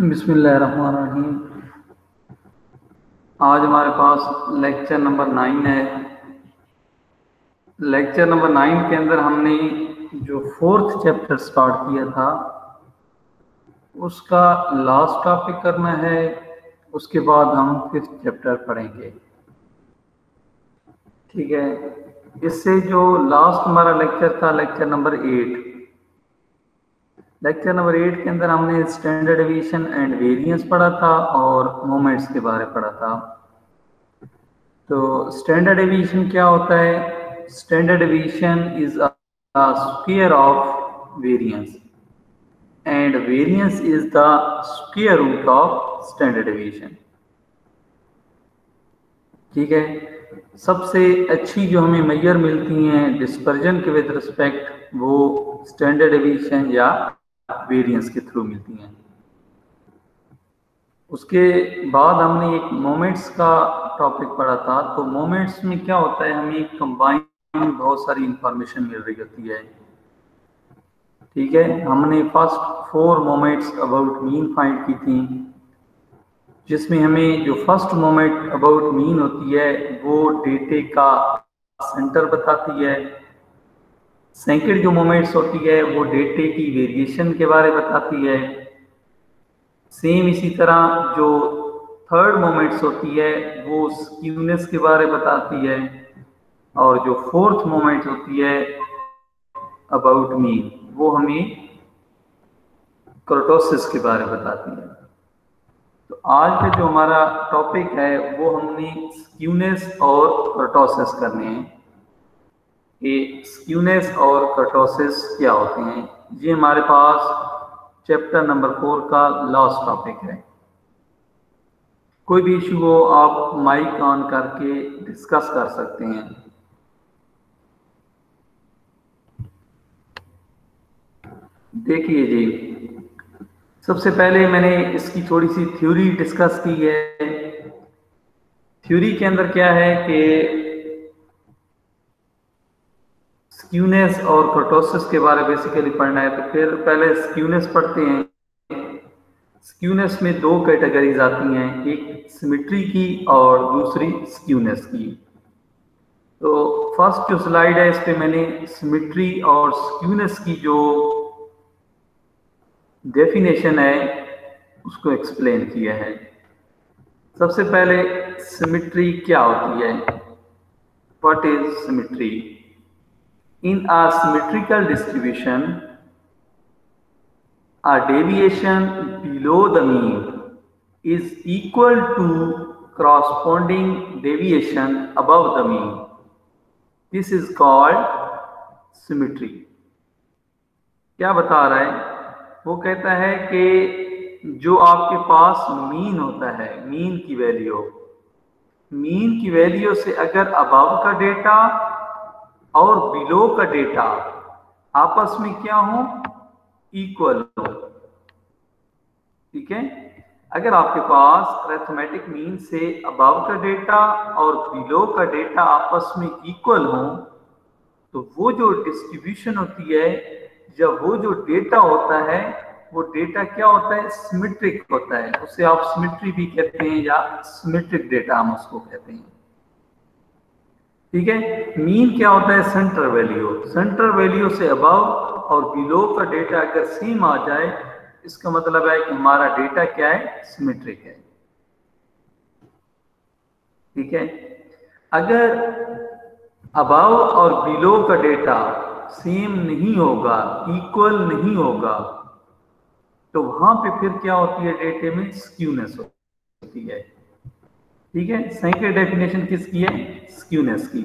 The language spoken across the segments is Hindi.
बिस्मिल्लाहिर्रहमानिर्रहीम। आज हमारे पास लेक्चर नंबर 9 है। लेक्चर नंबर 9 के अंदर हमने जो 4th चैप्टर स्टार्ट किया था उसका लास्ट टॉपिक करना है। उसके बाद हम 5th चैप्टर पढ़ेंगे। ठीक है, इससे जो लास्ट हमारा लेक्चर था लेक्चर नंबर 8, लेक्चर नंबर 8 के अंदर हमने स्टैंडर्ड डेविएशन एंड वेरिएंस पढ़ा था और मोमेंट्स के बारे में पढ़ा था। तो स्टैंडर्ड डेविएशन क्या होता है? Standard deviation is a square of variance and variance is the square root of standard deviation. ठीक है, सबसे अच्छी जो हमें मेजर मिलती हैं डिस्पर्जन के विद रिस्पेक्ट वो स्टैंडर्ड डेविएशन या वेरिएंस के थ्रू मिलती हैं। उसके बाद हमने एक मोमेंट्स का टॉपिक पढ़ा था। तो मोमेंट्स में क्या होता है, हमें कंबाइन बहुत सारी इंफॉर्मेशन मिल रही होती है। ठीक है, हमने first 4 moments about mean find की थी, जिसमें हमें जो फर्स्ट मोमेंट अबाउट मीन होती है वो डेटे का सेंटर बताती है। सेकंड जो मोमेंट्स होती है वो डेटे की वेरिएशन के बारे में बताती है। सेम इसी तरह जो थर्ड मोमेंट्स होती है वो स्क्यूनेस के बारे में बताती है, और जो फोर्थ मोमेंट होती है अबाउट मीन वो हमें कर्टोसिस के बारे में बताती है। तो आज का जो हमारा टॉपिक है वो हमने स्क्यूनेस और कर्टोसिस करने हैं। ये स्क्यूनेस और कर्टोसिस क्या होते हैं, ये हमारे पास चैप्टर नंबर 4 का लास्ट टॉपिक है। कोई भी इशू हो आप माइक ऑन करके डिस्कस कर सकते हैं। देखिए जी, सबसे पहले मैंने इसकी थोड़ी सी थ्योरी डिस्कस की है। थ्योरी के अंदर क्या है कि स्क्यूनेस और कर्टोसिस के बारे में बेसिकली पढ़ना है, तो फिर पहले स्क्यूनेस पढ़ते हैं। स्क्यूनेस में 2 कैटेगरीज आती हैं, एक सिमेट्री की और दूसरी स्क्यूनेस की। तो फर्स्ट जो स्लाइड है इस पे मैंने सिमेट्री और स्क्यूनेस की जो डेफिनेशन है उसको एक्सप्लेन किया है। सबसे पहले सिमेट्री क्या होती है? What is symmetry? In a symmetrical distribution a deviation below the mean is equal to corresponding deviation above the mean. This is called symmetry. क्या बता रहा है? वो कहता है कि जो आपके पास मीन होता है, मीन की वैल्यू से अगर अबव का डेटा और बिलो का डेटा आपस में क्या हो, इक्वल हो। ठीक है, अगर आपके पास अरिथमेटिक मीन से अबव का डेटा और बिलो का डेटा आपस में इक्वल हो, तो वो जो डिस्ट्रीब्यूशन होती है या वो जो डेटा होता है वो डेटा क्या होता है, सिमेट्रिक होता है। उसे आप सिमेट्री भी कहते हैं या सिमेट्रिक डेटा हम उसको कहते हैं। ठीक है, मीन क्या होता है, सेंटर वैल्यू से अबव और बिलो का डेटा अगर सेम आ जाए, इसका मतलब है कि हमारा डेटा क्या है, सिमेट्रिक है। ठीक है, अगर अबव और बिलो का डेटा सेम नहीं होगा, इक्वल नहीं होगा, तो वहां पे फिर क्या होती है, डेटे में स्क्यूनेस होती है। ठीक है, सेकंड डेफिनेशन किसकी है, स्क्यूनेस की।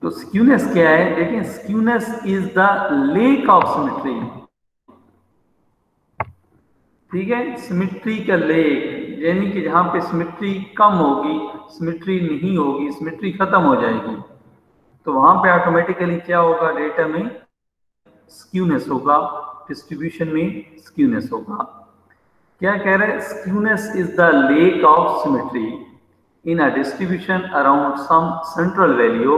तो स्क्यूनेस क्या है, देखिए, skewness is the lack of symmetry. ठीक है, सिमेट्री का लेक यानी कि जहां पे सिमेट्री कम होगी, सिमेट्री नहीं होगी, सिमेट्री खत्म हो जाएगी, तो वहां पे ऑटोमेटिकली क्या होगा, डेटा में स्क्यूनेस होगा, डिस्ट्रीब्यूशन में स्क्यूनेस होगा। क्या कह रहे हैं, skewness is the lack of symmetry in a distribution around some central value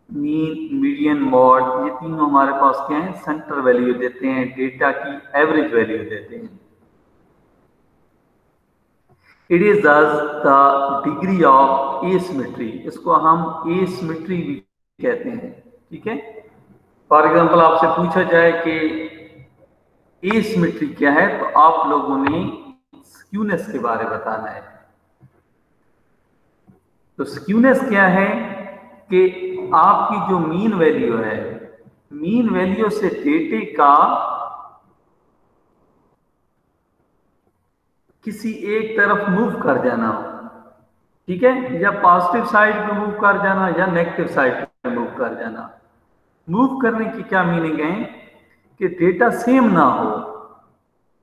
mean, median, mode, ये तीनों हमारे पास क्या है, सेंटर वैल्यू देते हैं, डेटा की एवरेज वैल्यू देते हैं। It is the degree of asymmetry, इसको हम एसिमेट्री भी कहते हैं। ठीक है, फॉर एग्जांपल आपसे पूछा जाए कि एसिमेट्री क्या है, तो आप लोगों ने स्क्यूनेस के बारे में बताना है। तो स्क्यूनेस क्या है कि आपकी जो मीन वैल्यू है, मीन वैल्यू से डेटे का किसी एक तरफ मूव कर जाना, ठीक है, या पॉजिटिव साइड पे मूव कर जाना या नेगेटिव साइड पे मूव कर जाना। मूव करने की क्या मीनिंग है कि डेटा सेम ना हो,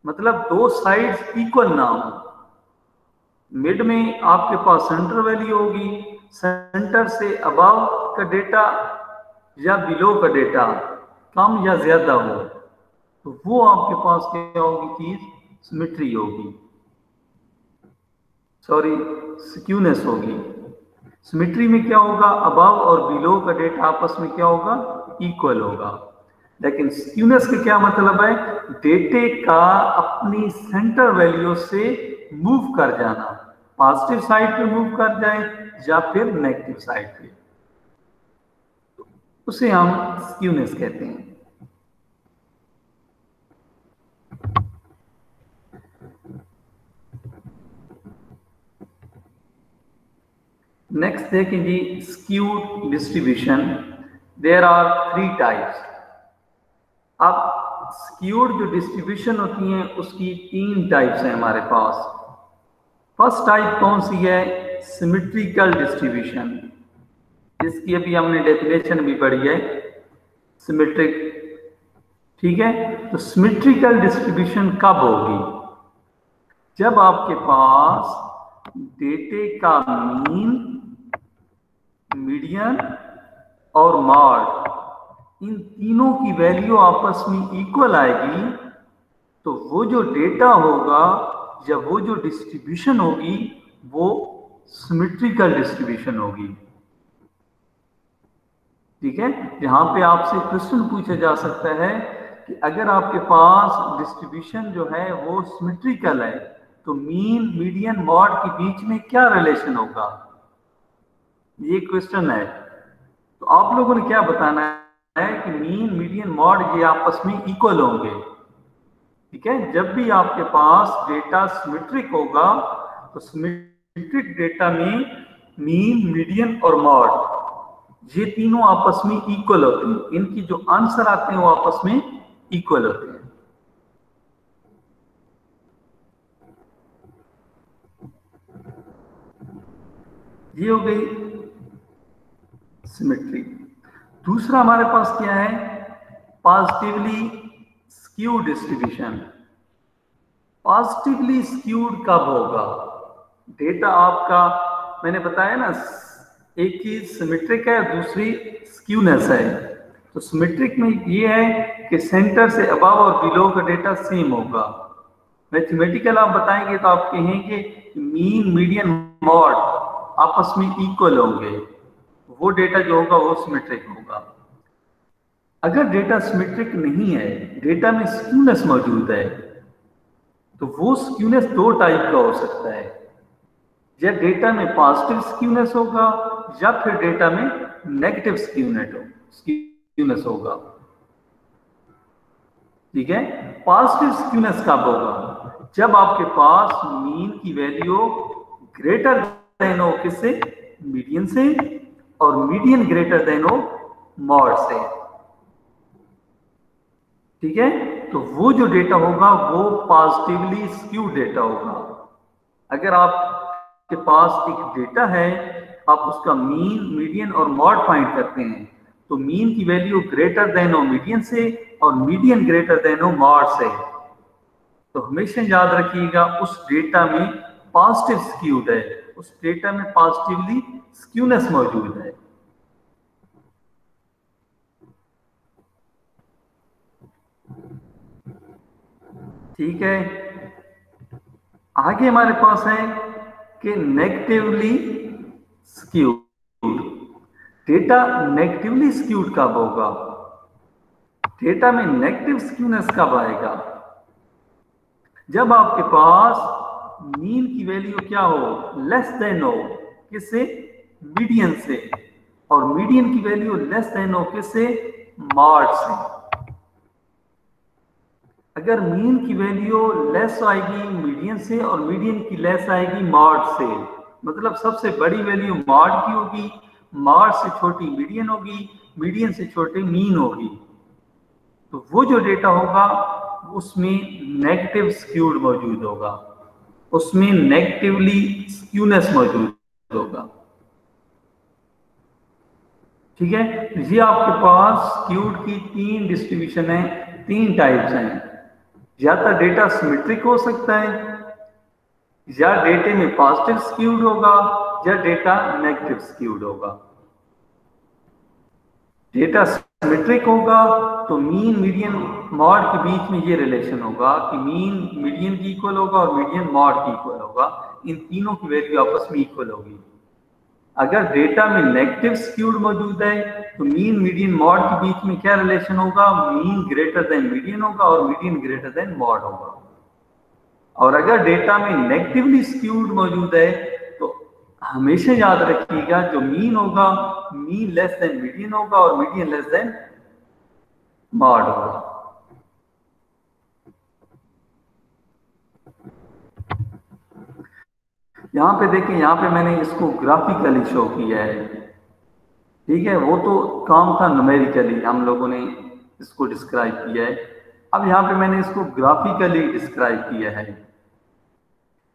मतलब दो साइड्स इक्वल ना हो। मिड में आपके पास सेंटर वैल्यू होगी, सेंटर से अबव का डेटा या बिलो का डेटा कम या ज्यादा हो, तो वो आपके पास क्या होगी चीज, सिमेट्री होगी, सॉरी स्क्यूनेस होगी। सिमेट्री में क्या होगा, अबव और बिलो का डेटा आपस में क्या होगा, इक्वल होगा। लेकिन स्क्यूनेस का क्या मतलब है, डेटे का अपनी सेंटर वैल्यू से मूव कर जाना, पॉजिटिव साइड पे मूव कर जाए या फिर नेगेटिव साइड पे, उसे हम स्क्यूनेस कहते हैं। नेक्स्ट देखें जी, skewed distribution. There are 3 types. अब स्क्यूड जो डिस्ट्रीब्यूशन होती हैं उसकी 3 टाइप्स हैं हमारे पास। फर्स्ट टाइप कौन सी है, सिमेट्रिकल डिस्ट्रीब्यूशन, जिसकी अभी हमने डेफिनेशन भी पढ़ी है, सिमेट्रिक। ठीक है, तो सिमेट्रिकल डिस्ट्रीब्यूशन कब होगी, जब आपके पास डेटे का मीन, मीडियन और मॉड, इन तीनों की वैल्यू आपस में इक्वल आएगी, तो वो जो डेटा होगा या वो जो डिस्ट्रीब्यूशन होगी वो सिमेट्रिकल डिस्ट्रीब्यूशन होगी। ठीक है, यहां पे आपसे क्वेश्चन पूछा जा सकता है कि अगर आपके पास डिस्ट्रीब्यूशन जो है वो सिमेट्रिकल है, तो मीन, मीडियन, मॉड के बीच में क्या रिलेशन होगा, ये क्वेश्चन है। तो आप लोगों ने क्या बताना है कि मीन, मीडियन, मॉड ये आपस में इक्वल होंगे। ठीक है, जब भी आपके पास डेटा सिमेट्रिक होगा तो सिमेट्रिक डेटा में मीन, मीडियन और मॉड ये तीनों आपस में इक्वल होते हैं, इनकी जो आंसर आते हैं वो आपस में इक्वल होते हैं। ये हो गई सिमेट्री। दूसरा हमारे पास क्या है, positively skewed distribution. Positively skewed कब होगा, डेटा आपका, मैंने बताया ना, एक चीज सिमेट्रिक है, दूसरी स्क्यूनेस है। तो सिमेट्रिक में ये है कि सेंटर से अबव और बिलो का डेटा सेम होगा। मैथमेटिकल आप बताएंगे तो आप कहेंगे मीन, मीडियन, मॉड आपस में इक्वल होंगे, वो डेटा जो होगा वो सिमेट्रिक होगा। अगर डेटा सिमेट्रिक नहीं है, डेटा में स्क्यूनेस मौजूद है, तो वो स्क्यूनेस 2 टाइप का हो सकता है, या डेटा में पॉजिटिव स्क्यूनेस होगा या फिर डेटा में नेगेटिव स्क्यूनेस होगा। ठीक है, पॉजिटिव स्क्यूनेस कब होगा, जब आपके पास मीन की वैल्यू ग्रेटर देन हो किससे, मीडियन से, और मीडियन ग्रेटर देन हो मॉड से। ठीक है, तो वो जो डेटा होगा वो पॉजिटिवली स्क्यूड डेटा होगा। अगर आपके पास एक डेटा है, आप उसका मीन, मीडियन और मॉड फाइंड करते हैं, तो मीन की वैल्यू ग्रेटर देन हो मीडियन से और मीडियन ग्रेटर देन हो मॉड से, तो हमेशा याद रखिएगा उस डेटा में पॉजिटिव स्क्यूड है, उस डेटा में पॉजिटिवली स्क्यूनेस मौजूद है। ठीक है, आगे हमारे पास है कि negatively skewed. Data negatively skewed कब होगा? डेटा में नेगेटिव स्क्यूनेस कब आएगा? जब आपके पास मीन की वैल्यू क्या हो? लेस देन हो। किससे? मीडियन से। और मीडियन की वैल्यू लेस देन हो किससे? मॉड से। अगर मीन की वैल्यू लेस आएगी मीडियन से और मीडियन की लेस आएगी मॉड से, मतलब सबसे बड़ी वैल्यू मॉड की होगी, मॉड से छोटी मीडियन होगी, मीडियन से छोटी मीन होगी, तो वो जो डेटा होगा उसमें नेगेटिव स्क्यूड मौजूद होगा, उसमें नेगेटिवली स्क्यूनेस मौजूद होगा। ठीक है, ये आपके पास स्क्यूड की 3 डिस्ट्रीब्यूशन है, 3 टाइप्स हैं। या तो डेटा सिमेट्रिक हो सकता है, या डेटे में पॉजिटिव स्क्यूड होगा, या डेटा नेगेटिव स्क्यूड होगा। डेटा सिमेट्रिक होगा तो मीन मीडियन मॉड के बीच में ये रिलेशन होगा कि मीन मीडियन की इक्वल होगा और मीडियन मॉड की इक्वल होगा, इन तीनों की वैल्यू आपस में इक्वल होगी। अगर डेटा में नेगेटिव स्क्यूड मौजूद है तो मीन मीडियन मॉड के बीच में क्या रिलेशन होगा? मीन ग्रेटर देन मीडियन होगा और मीडियन ग्रेटर देन मॉड होगा। और अगर डेटा में नेगेटिवली स्क्यूड मौजूद है तो हमेशा याद रखिएगा जो मीन होगा मीन लेस देन मीडियन होगा और मीडियन लेस देन मॉड होगा। यहां पे देखें, यहां पे मैंने इसको ग्राफिकली शो किया है। ठीक है, वो तो काम था न्यूमेरिकली, हम लोगों ने इसको डिस्क्राइब किया है। अब यहाँ पे मैंने इसको ग्राफिकली डिस्क्राइब किया है।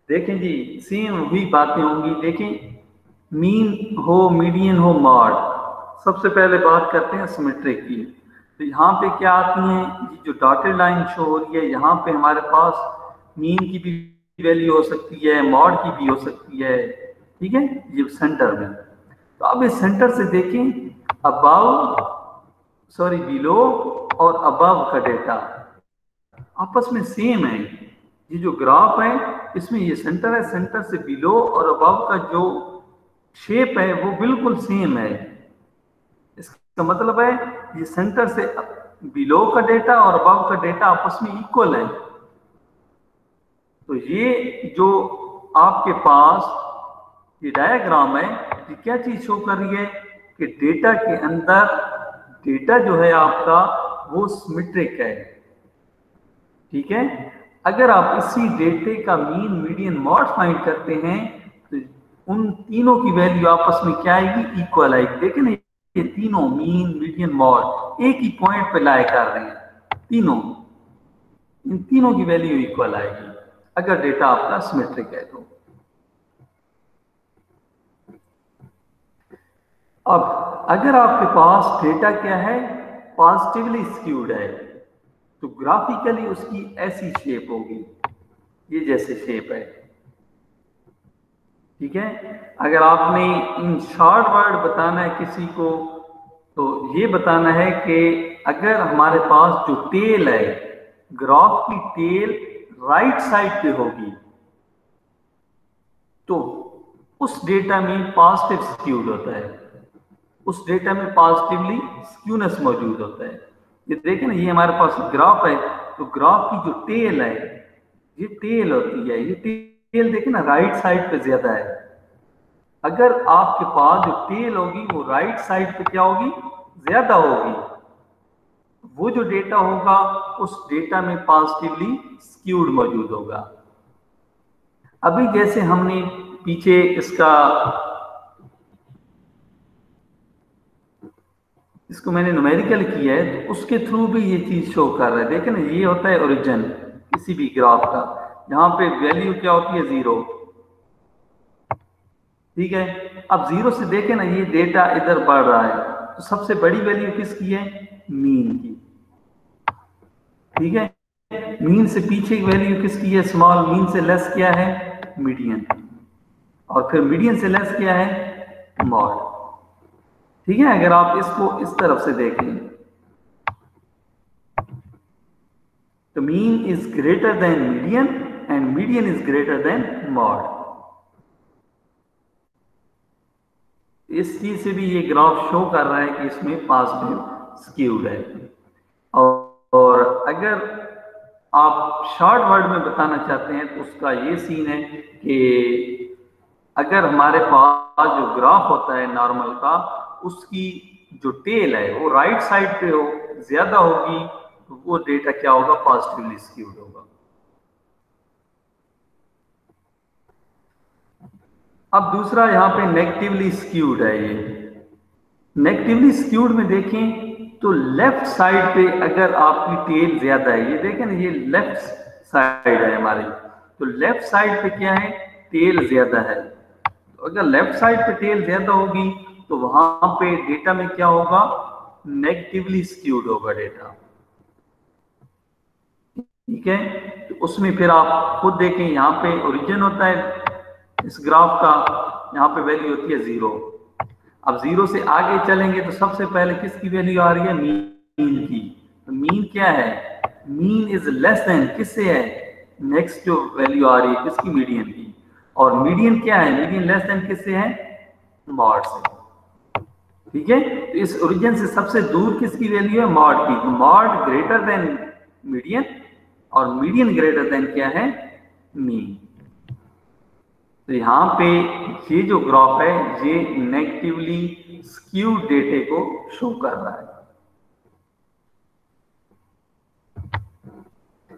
देखें जी, सेम वही बातें होंगी। देखें, मीन हो मीडियन हो मॉड, सबसे पहले बात करते हैं सिमेट्रिक की। तो यहाँ पे क्या आती हैं, ये जो डॉटेड लाइन शो हो रही है, यहाँ पे हमारे पास मीन की भी वैल्यू हो सकती है, मॉड की भी हो सकती है। ठीक है, ये सेंटर में। तो अब इस सेंटर से देखें, बिलो और अबव का डेटा आपस में सेम है। ये जो ग्राफ है इसमें ये सेंटर है, सेंटर से बिलो और अबव का जो शेप है वो बिल्कुल सेम है। इसका मतलब है ये सेंटर से बिलो का डेटा और अबव का डेटा आपस में इक्वल है। तो ये जो आपके पास ये डायग्राम है, ये क्या चीज शो कर रही है कि डेटा के अंदर डेटा जो है आपका वो सिमेट्रिक है। ठीक है, अगर आप इसी डेटे का मीन मीडियन मॉड फाइंड करते हैं तो उन तीनों की वैल्यू आपस में क्या आएगी? इक्वल आएगी। देखें ना, ये तीनों मीन मीडियन मॉड एक ही पॉइंट पे लाए कर रहे हैं, तीनों, इन तीनों की वैल्यू इक्वल आएगी अगर डेटा आपका सिमेट्रिक है तो। अब अगर आपके पास डेटा क्या है? पॉजिटिवली स्क्यूड है, तो ग्राफिकली उसकी ऐसी शेप होगी, ये जैसे शेप है। ठीक है, अगर आपने इन शॉर्ट वर्ड बताना है किसी को तो ये बताना है कि अगर हमारे पास जो टेल है, ग्राफ की टेल राइट साइड पे होगी तो उस डेटा में पॉजिटिव स्क्यूड होता है, उस डेटा में पॉजिटिवली स्क्यूनेस मौजूद होता है। ये देखें ना, ये हमारे पास ग्राफ है, तो ग्राफ की जो टेल है, ये टेल होती है, ये टेल देखें ना राइट साइड पे ज्यादा है। अगर आपके पास जो टेल होगी वो राइट साइड पे क्या होगी? ज्यादा होगी, वो जो डेटा होगा उस डेटा में पॉजिटिवली स्क्यूड मौजूद होगा। अभी जैसे हमने पीछे इसको मैंने न्यूमेरिकल किया है तो उसके थ्रू भी ये चीज शो कर रहा है। देखें ना, ये होता है ओरिजिन किसी भी ग्राफ का, यहाँ पे वैल्यू क्या होती है? 0। ठीक है, अब 0 से देखें ना, ये डेटा इधर बढ़ रहा है, तो सबसे बड़ी वैल्यू किसकी है? मीन की। ठीक है, मीन से पीछे की वैल्यू किसकी है? स्मॉल। मीन से लेस क्या है? मीडियन। और फिर मीडियन से लेस क्या है? मॉड। ठीक है, अगर आप इसको इस तरफ से देखें तो mean is greater than median and median is greater than mod. इस चीज से भी ये ग्राफ शो कर रहा है कि इसमें पॉजिटिव स्क्यूड है। और अगर आप शॉर्ट वर्ड में बताना चाहते हैं तो उसका ये सीन है कि अगर हमारे पास जो ग्राफ होता है नॉर्मल का, उसकी जो टेल है वो राइट साइड पे हो ज्यादा होगी तो वो डेटा क्या होगा, पॉजिटिवली स्क्यूड होगा। अब दूसरा यहाँ पे नेगेटिवली स्क्यूड है। ये नेगेटिवली स्क्यूड में देखें तो लेफ्ट साइड पे अगर आपकी टेल ज्यादा है, ये देखें ना, ये लेफ्ट साइड है हमारी, तो लेफ्ट साइड पे क्या है, टेल ज्यादा है। तो अगर लेफ्ट साइड पे टेल ज्यादा होगी तो वहां पे डेटा में क्या होगा, नेगेटिवली स्क्यूड होगा डेटा। ठीक है, तो उसमें फिर आप खुद देखें, यहाँ पे ओरिजिन होता है इस ग्राफ का, यहाँ पे वैल्यू होती है 0। अब 0 से आगे चलेंगे तो सबसे पहले किसकी वैल्यू आ रही है, मीन की। तो मीन क्या है, मीन इज लेस देन किससे है, नेक्स्ट जो वैल्यू आ रही है किसकी, मीडियन की। और मीडियन क्या है, मीडियन लेस देन किससे है, मॉड से। ठीक है, तो इस ओरिजिन से सबसे दूर किसकी वैल्यू है, मॉड की। तो मॉड ग्रेटर देन मीडियन और मीडियन ग्रेटर देन क्या है, मीन। तो यहाँ पे ये जो ग्राफ है ये नेगेटिवली स्क्यूड डेटे को शो कर रहा है।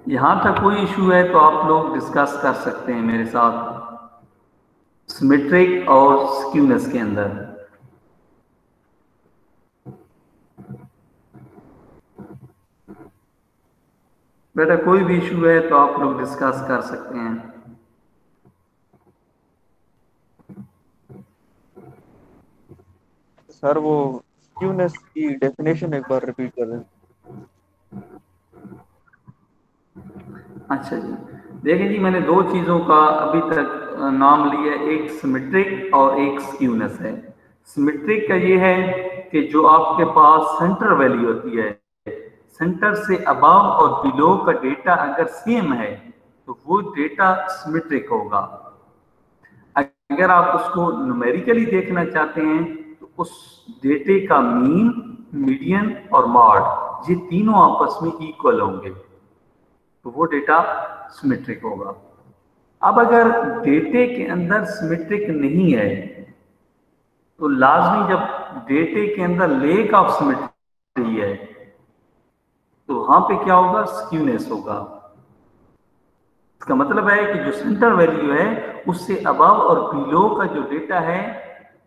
यहां तक कोई इशू है तो आप लोग डिस्कस कर सकते हैं मेरे साथ, सिमेट्रिक और स्क्यूनेस के अंदर। बेटा कोई भी इशू है तो आप लोग डिस्कस कर सकते हैं। सर वो स्क्यूनेस की डेफिनेशन एक बार रिपीट कर दें। अच्छा जी, देखिए जी, मैंने दो चीजों का अभी तक नाम लिया, एक सिमेट्रिक और एक स्क्यूनेस है। सिमेट्रिक का ये है कि जो आपके पास सेंटर वैल्यू होती है, सेंटर से अबव और बिलो का डेटा अगर सेम है तो वो डेटा सिमेट्रिक होगा। अगर आप उसको न्यूमेरिकली देखना चाहते हैं तो उस डेटे का मीन, मीडियन और मॉड ये तीनों आपस में इक्वल होंगे तो वो डेटा सिमेट्रिक होगा। अब अगर डेटे के अंदर सिमेट्रिक नहीं है तो लाजमी, जब डेटे के अंदर लेक ऑफ सिमेट्री है तो वहां पे क्या होगा, स्क्यूनेस होगा। इसका मतलब है कि जो सेंटर वैल्यू है उससे अबव और बिलो का जो डेटा है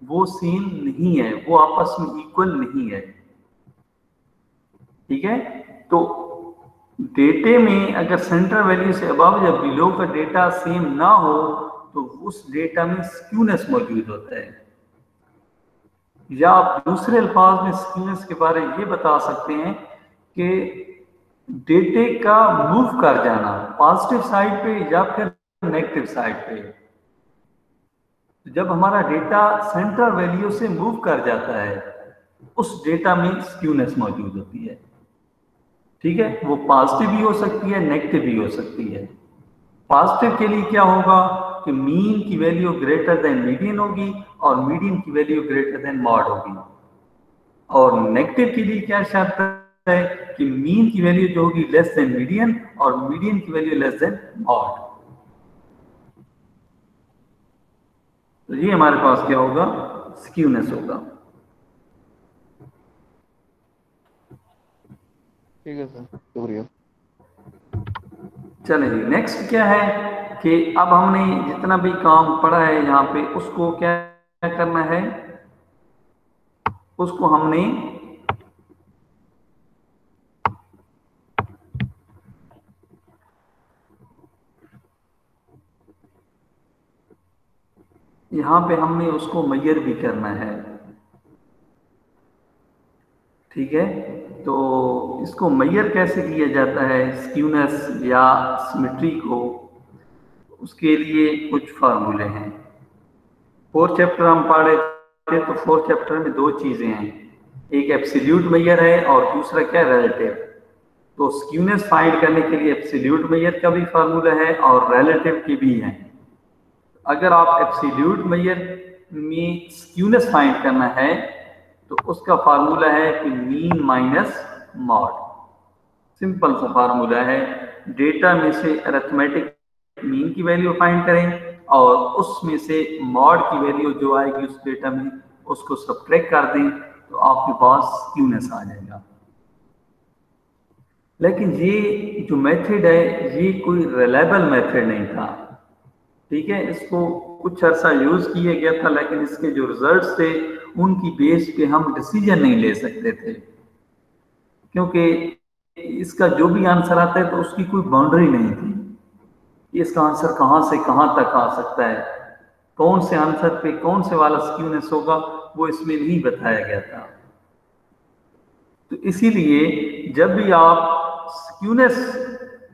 वो सेम नहीं है, वो आपस में इक्वल नहीं है। ठीक है, तो डेटे में अगर सेंटर वैल्यू से अबव या बिलो का डेटा सेम ना हो तो उस डेटा में स्क्यूनेस मौजूद होता है। या आप दूसरे अल्फाज में स्क्यूनेस के बारे में ये बता सकते हैं कि डेटे का मूव कर जाना पॉजिटिव साइड पे या फिर नेगेटिव साइड पे। जब हमारा डेटा सेंटर वैल्यू से मूव कर जाता है उस डेटा में स्क्यूनेस मौजूद होती है। ठीक है, वो पॉजिटिव भी हो सकती है, नेगेटिव भी हो सकती है। पॉजिटिव के लिए क्या होगा कि मीन की वैल्यू ग्रेटर देन मीडियन होगी और मीडियन की वैल्यू ग्रेटर देन मॉड होगी। और नेगेटिव के लिए क्या शर्त है कि मीन की वैल्यू जो होगी लेस देन मीडियन और मीडियन की वैल्यू लेस देन मॉड। तो ये हमारे पास क्या होगा, स्क्यूनेस होगा। ठीक है सर, शुक्रिया। चलिए नेक्स्ट क्या है कि अब हमने जितना भी काम पढ़ा है यहाँ पे उसको क्या करना है, उसको हमने यहाँ पे हमने उसको मेजर भी करना है। ठीक है, तो इसको मेजर कैसे किया जाता है स्क्यूनेस या सिमेट्री को, उसके लिए कुछ फार्मूले हैं। 4th चैप्टर हम पढ़े थे तो 4th चैप्टर में दो चीजें हैं, एक एब्सोल्यूट मेजर है और दूसरा क्या, रिलेटिव। तो स्क्यूनेस फाइंड करने के लिए एब्सोल्यूट मेजर का भी फार्मूला है और रिलेटिव की भी है। अगर आप एब्सोल्यूट मेजर में स्क्यूनेस फाइंड करना है तो उसका फार्मूला है कि मीन माइनस मॉड। सिंपल सा फार्मूला है, डेटा में से अरिथमेटिक मीन की वैल्यू फाइंड करें और उसमें से मॉड की वैल्यू जो आएगी उस डेटा में उसको सब्ट्रैक्ट कर दें तो आपके पास स्क्यूनेस आ जाएगा। लेकिन ये जो मेथड है ये कोई रिलायबल मेथड नहीं था, ठीक है। इसको कुछ अर्सा यूज किया गया था लेकिन इसके जो रिजल्ट्स थे उनकी बेस पे हम डिसीजन नहीं ले सकते थे, क्योंकि इसका जो भी आंसर आता है तो उसकी कोई बाउंड्री नहीं थी कि इसका आंसर कहाँ से कहाँ तक आ सकता है, कौन से आंसर पे कौन से वाला स्क्यूनेस होगा वो इसमें नहीं बताया गया था। तो इसीलिए जब भी आप स्क्यूनेस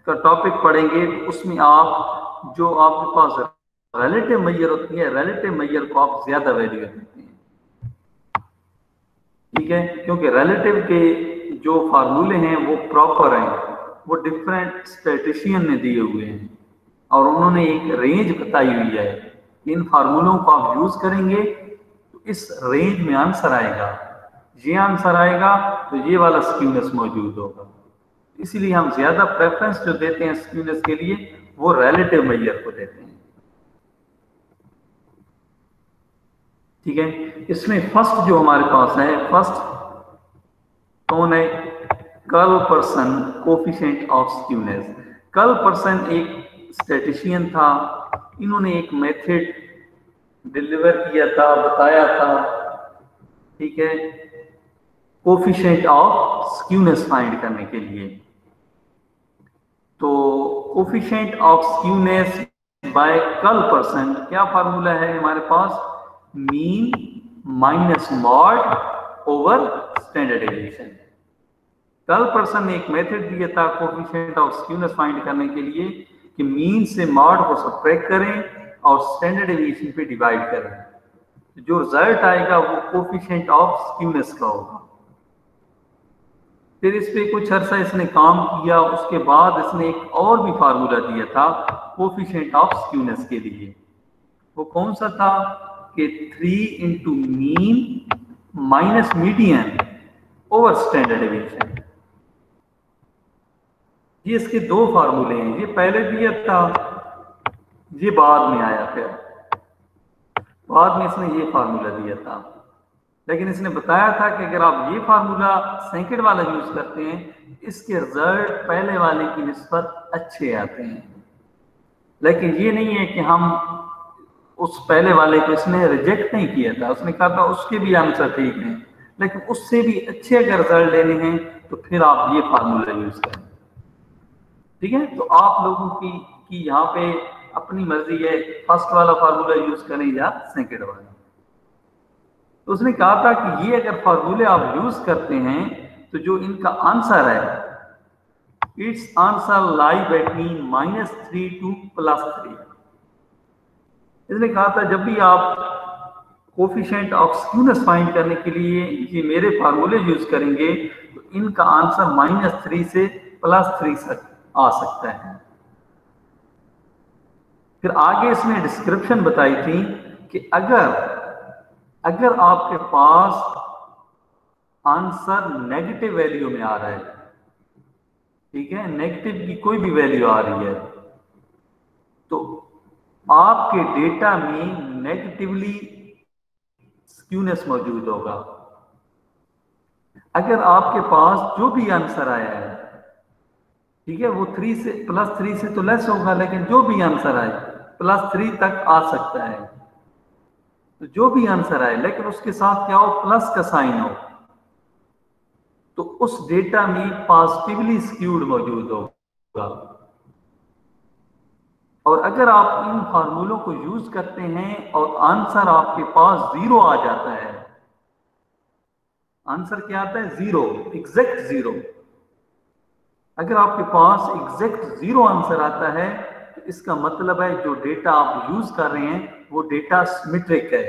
का टॉपिक पढ़ेंगे तो उसमें आप जो आपके पास रिलेटिव मेजर होती है, रिलेटिव मेजर को आप ज्यादा वैल्यू देते हैं, ठीक है, क्योंकि रिलेटिव के जो फार्मूले हैं वो प्रॉपर हैं, वो डिफरेंट स्टैटिस्टिशियन ने दिए हुए हैं और उन्होंने एक रेंज बताई हुई है। इन फार्मूलों को आप यूज करेंगे तो इस रेंज में आंसर आएगा, ये आंसर आएगा तो ये वाला स्क्यूनेस मौजूद होगा। इसीलिए हम ज्यादा प्रेफरेंस जो देते हैं स्क्यूनेस के लिए वो रिलेटिव मेजर को देते हैं, ठीक है। इसमें फर्स्ट जो हमारे पास है, फर्स्ट कौन है, curl person coefficient of skewness. Curl person एक स्टैटिस्टिशियन था, इन्होंने एक मेथड डिलीवर किया था, बताया था, ठीक है, कोफिशिएंट ऑफ स्क्यूनेस फाइंड करने के लिए। तो coefficient of skewness by Karl Pearson क्या फार्मूला है हमारे पास, mean minus mode over standard deviation. Karl Pearson ने एक मेथड दिया था कोफिशिएंट ऑफ स्क्यूनेस फाइंड करने के लिए कि मीन से मॉड को सब्ट्रैक्ट करें और स्टैंडर्ड डेविएशन पे डिवाइड करें। जो रिजल्ट आएगा वो कोफिशिएंट ऑफ स्क्यूनेस का होगा। फिर इस पे कुछ अर्सा इसने काम किया, उसके बाद इसने एक और भी फार्मूला दिया था कोफिशिएंट ऑफ स्क्यूनेस के लिए। वो कौन सा था कि 3 into mean minus median over standard deviation. ये इसके दो फार्मूले हैं, ये पहले दिया था, ये बाद में आया, फिर बाद में इसने ये फार्मूला दिया था। लेकिन इसने बताया था कि अगर आप ये फार्मूला सेकंड वाला यूज करते हैं इसके रिजल्ट पहले वाले की निस्बत अच्छे आते हैं। लेकिन ये नहीं है कि हम उस पहले वाले को इसने रिजेक्ट नहीं किया था, उसने कहा था उसके भी आंसर ठीक हैं, लेकिन उससे भी अच्छे अगर रिजल्ट लेने हैं तो फिर आप ये फार्मूला यूज करें, ठीक है। तो आप लोगों की यहाँ पे अपनी मर्जी है, फर्स्ट वाला फार्मूला यूज करें या सेकंड वाला। तो उसने कहा था कि ये अगर फार्मूले आप यूज करते हैं तो जो इनका आंसर है it's answer lie between -3 to +3। इसने कहा था जब भी आप कोफिशिएंट ऑफ स्क्यूनेस फाइंड करने के लिए ये मेरे फार्मूले यूज करेंगे तो इनका आंसर -3 से +3 तक आ सकता है। फिर आगे इसने डिस्क्रिप्शन बताई थी कि अगर आपके पास आंसर नेगेटिव वैल्यू में आ रहा है, ठीक है, नेगेटिव की कोई भी वैल्यू आ रही है तो आपके डेटा में नेगेटिवली स्क्यूनेस मौजूद होगा। अगर आपके पास जो भी आंसर आया है, ठीक है, वो 3 से +3 से तो लेस होगा, लेकिन जो भी आंसर आए +3 तक आ सकता है। तो जो भी आंसर आए लेकिन उसके साथ क्या हो, प्लस का साइन हो, तो उस डेटा में पॉजिटिवली स्क्यूड मौजूद होगा। और अगर आप इन फार्मूलों को यूज करते हैं और आंसर आपके पास 0 आ जाता है, आंसर क्या आता है 0, एग्जैक्ट 0। अगर आपके पास एग्जैक्ट 0 आंसर आता है तो इसका मतलब है जो डेटा आप यूज कर रहे हैं वो डेटा सिमेट्रिक है,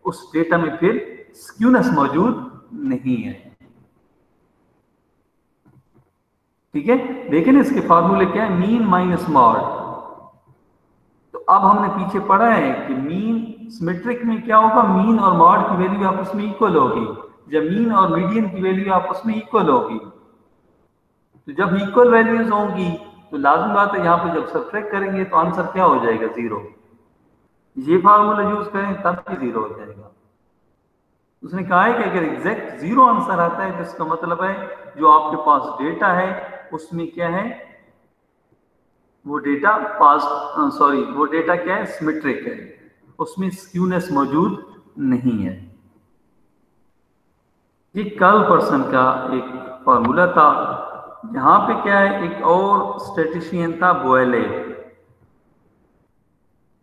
उस डेटा में फिर स्क्यूनेस मौजूद नहीं है, ठीक है। लेकिन इसके फार्मूले क्या है, मीन माइनस मॉड। तो अब हमने पीछे पढ़ा है कि मीन सिमेट्रिक में क्या होगा, मीन और मॉड की वैल्यू आपस में इक्वल होगी। जब मीन और मीडियन की वैल्यू आपस में इक्वल होगी, तो जब इक्वल वैल्यूज होंगी तो लाजमी बात है यहाँ पे जब सब्ट्रैक्ट करेंगे तो आंसर क्या हो जाएगा, 0। ये फार्मूला यूज करें तब भी 0 हो जाएगा। उसने कहा है कि अगर एग्जैक्ट 0 आंसर आता है तो इसका मतलब है जो आपके पास डेटा है उसमें क्या है, वो डेटा वो डेटा क्या है, सिमेट्रिक है, उसमें स्क्यूनेस मौजूद नहीं है। ये कार्ल पर्सन का एक फार्मूला था। यहाँ पे क्या है, एक और स्टैटिस्टिशियन था बोएले।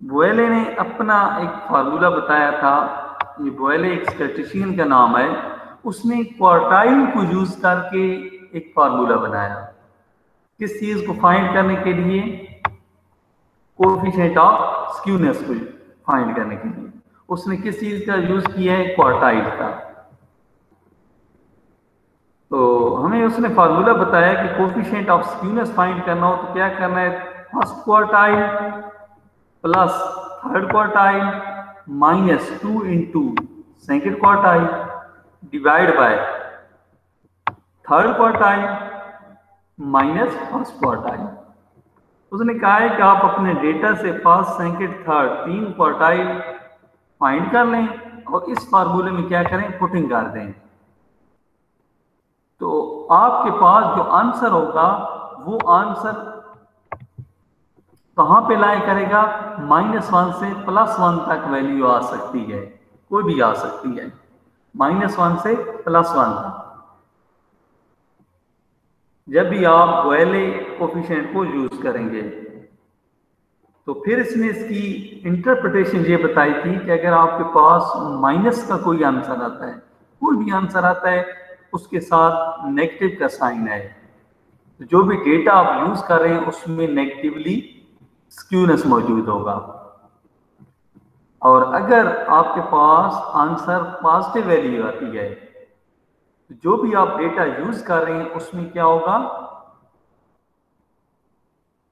बोएले ने अपना एक फार्मूला बताया था। ये बोएले एक स्टैटिस्टिशियन का नाम है। उसने क्वार्टाइल को यूज करके एक फार्मूला बनाया। किस चीज को फाइंड करने के लिए, कोएफिशिएंट ऑफ स्क्यूनेस को फाइंड करने के लिए उसने किस चीज का यूज किया है, क्वार्टाइल का। तो हमें उसने फार्मूला बताया कि कोएफिशिएंट ऑफ स्क्यूनेस फाइंड करना हो तो क्या करना है, first quartile plus third quartile minus 2 into second quartile divide by third quartile minus first quartile. उसने कहा है कि आप अपने डेटा से first second third 3 quartile find कर लें और इस फार्मूले में क्या करें, पुटिंग कर दें। तो आपके पास जो आंसर होगा वो आंसर कहां पे लाई करेगा, -1 से +1 तक वैल्यू आ सकती है, कोई भी आ सकती है, -1 से +1 तक। जब भी आप बोएले कोएफिशिएंट को यूज करेंगे तो फिर इसने इसकी इंटरप्रिटेशन ये बताई थी कि अगर आपके पास माइनस का कोई आंसर आता है, कोई भी आंसर आता है, उसके साथ नेगेटिव का साइन है, तो जो भी डेटा आप यूज कर रहे हैं उसमें नेगेटिवली स्क्यूनेस मौजूद होगा। और अगर आपके पास आंसर पॉजिटिव वैल्यू आती है तो जो भी आप डेटा यूज कर रहे हैं उसमें क्या होगा,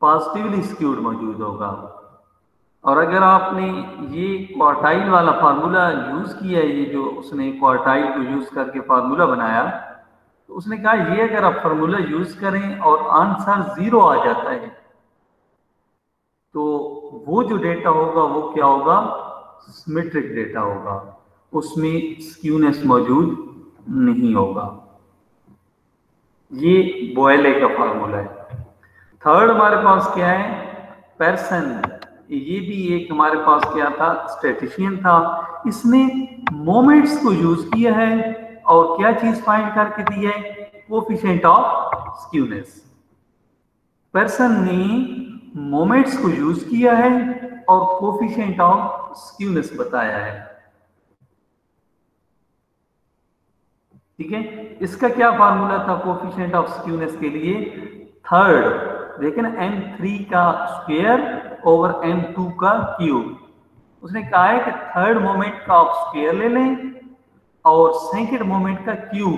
पॉजिटिवली स्क्यूड मौजूद होगा। और अगर आपने ये क्वार्टाइल वाला फार्मूला यूज किया है, ये जो उसने क्वार्टाइल को यूज करके फार्मूला बनाया, तो उसने कहा ये अगर आप फार्मूला यूज करें और आंसर 0 आ जाता है तो वो जो डेटा होगा वो क्या होगा, सिमेट्रिक डेटा होगा, उसमें स्क्यूनेस मौजूद नहीं होगा। ये बोएले का फार्मूला है। थर्ड हमारे पास क्या है, पेयरसन। ये भी एक हमारे पास क्या था, स्टैटिस्टिशियन था। इसने मोमेंट्स को यूज किया है और क्या चीज फाइंड करके दी है, कोएफिशिएंट ऑफ स्क्यूनेस। पेयरसन ने मोमेंट्स को यूज किया है और कोएफिशिएंट ऑफ स्क्यूनेस बताया है। ठीक है, इसका क्या फार्मूला था कोएफिशिएंट ऑफ स्क्यूनेस के लिए, थर्ड, देखें ना, m3 का स्क्वायर ओवर m2 का क्यूब। उसने कहा है कि थर्ड मोमेंट का आप स्क्वायर ले लें और सेकंड मोमेंट का क्यूब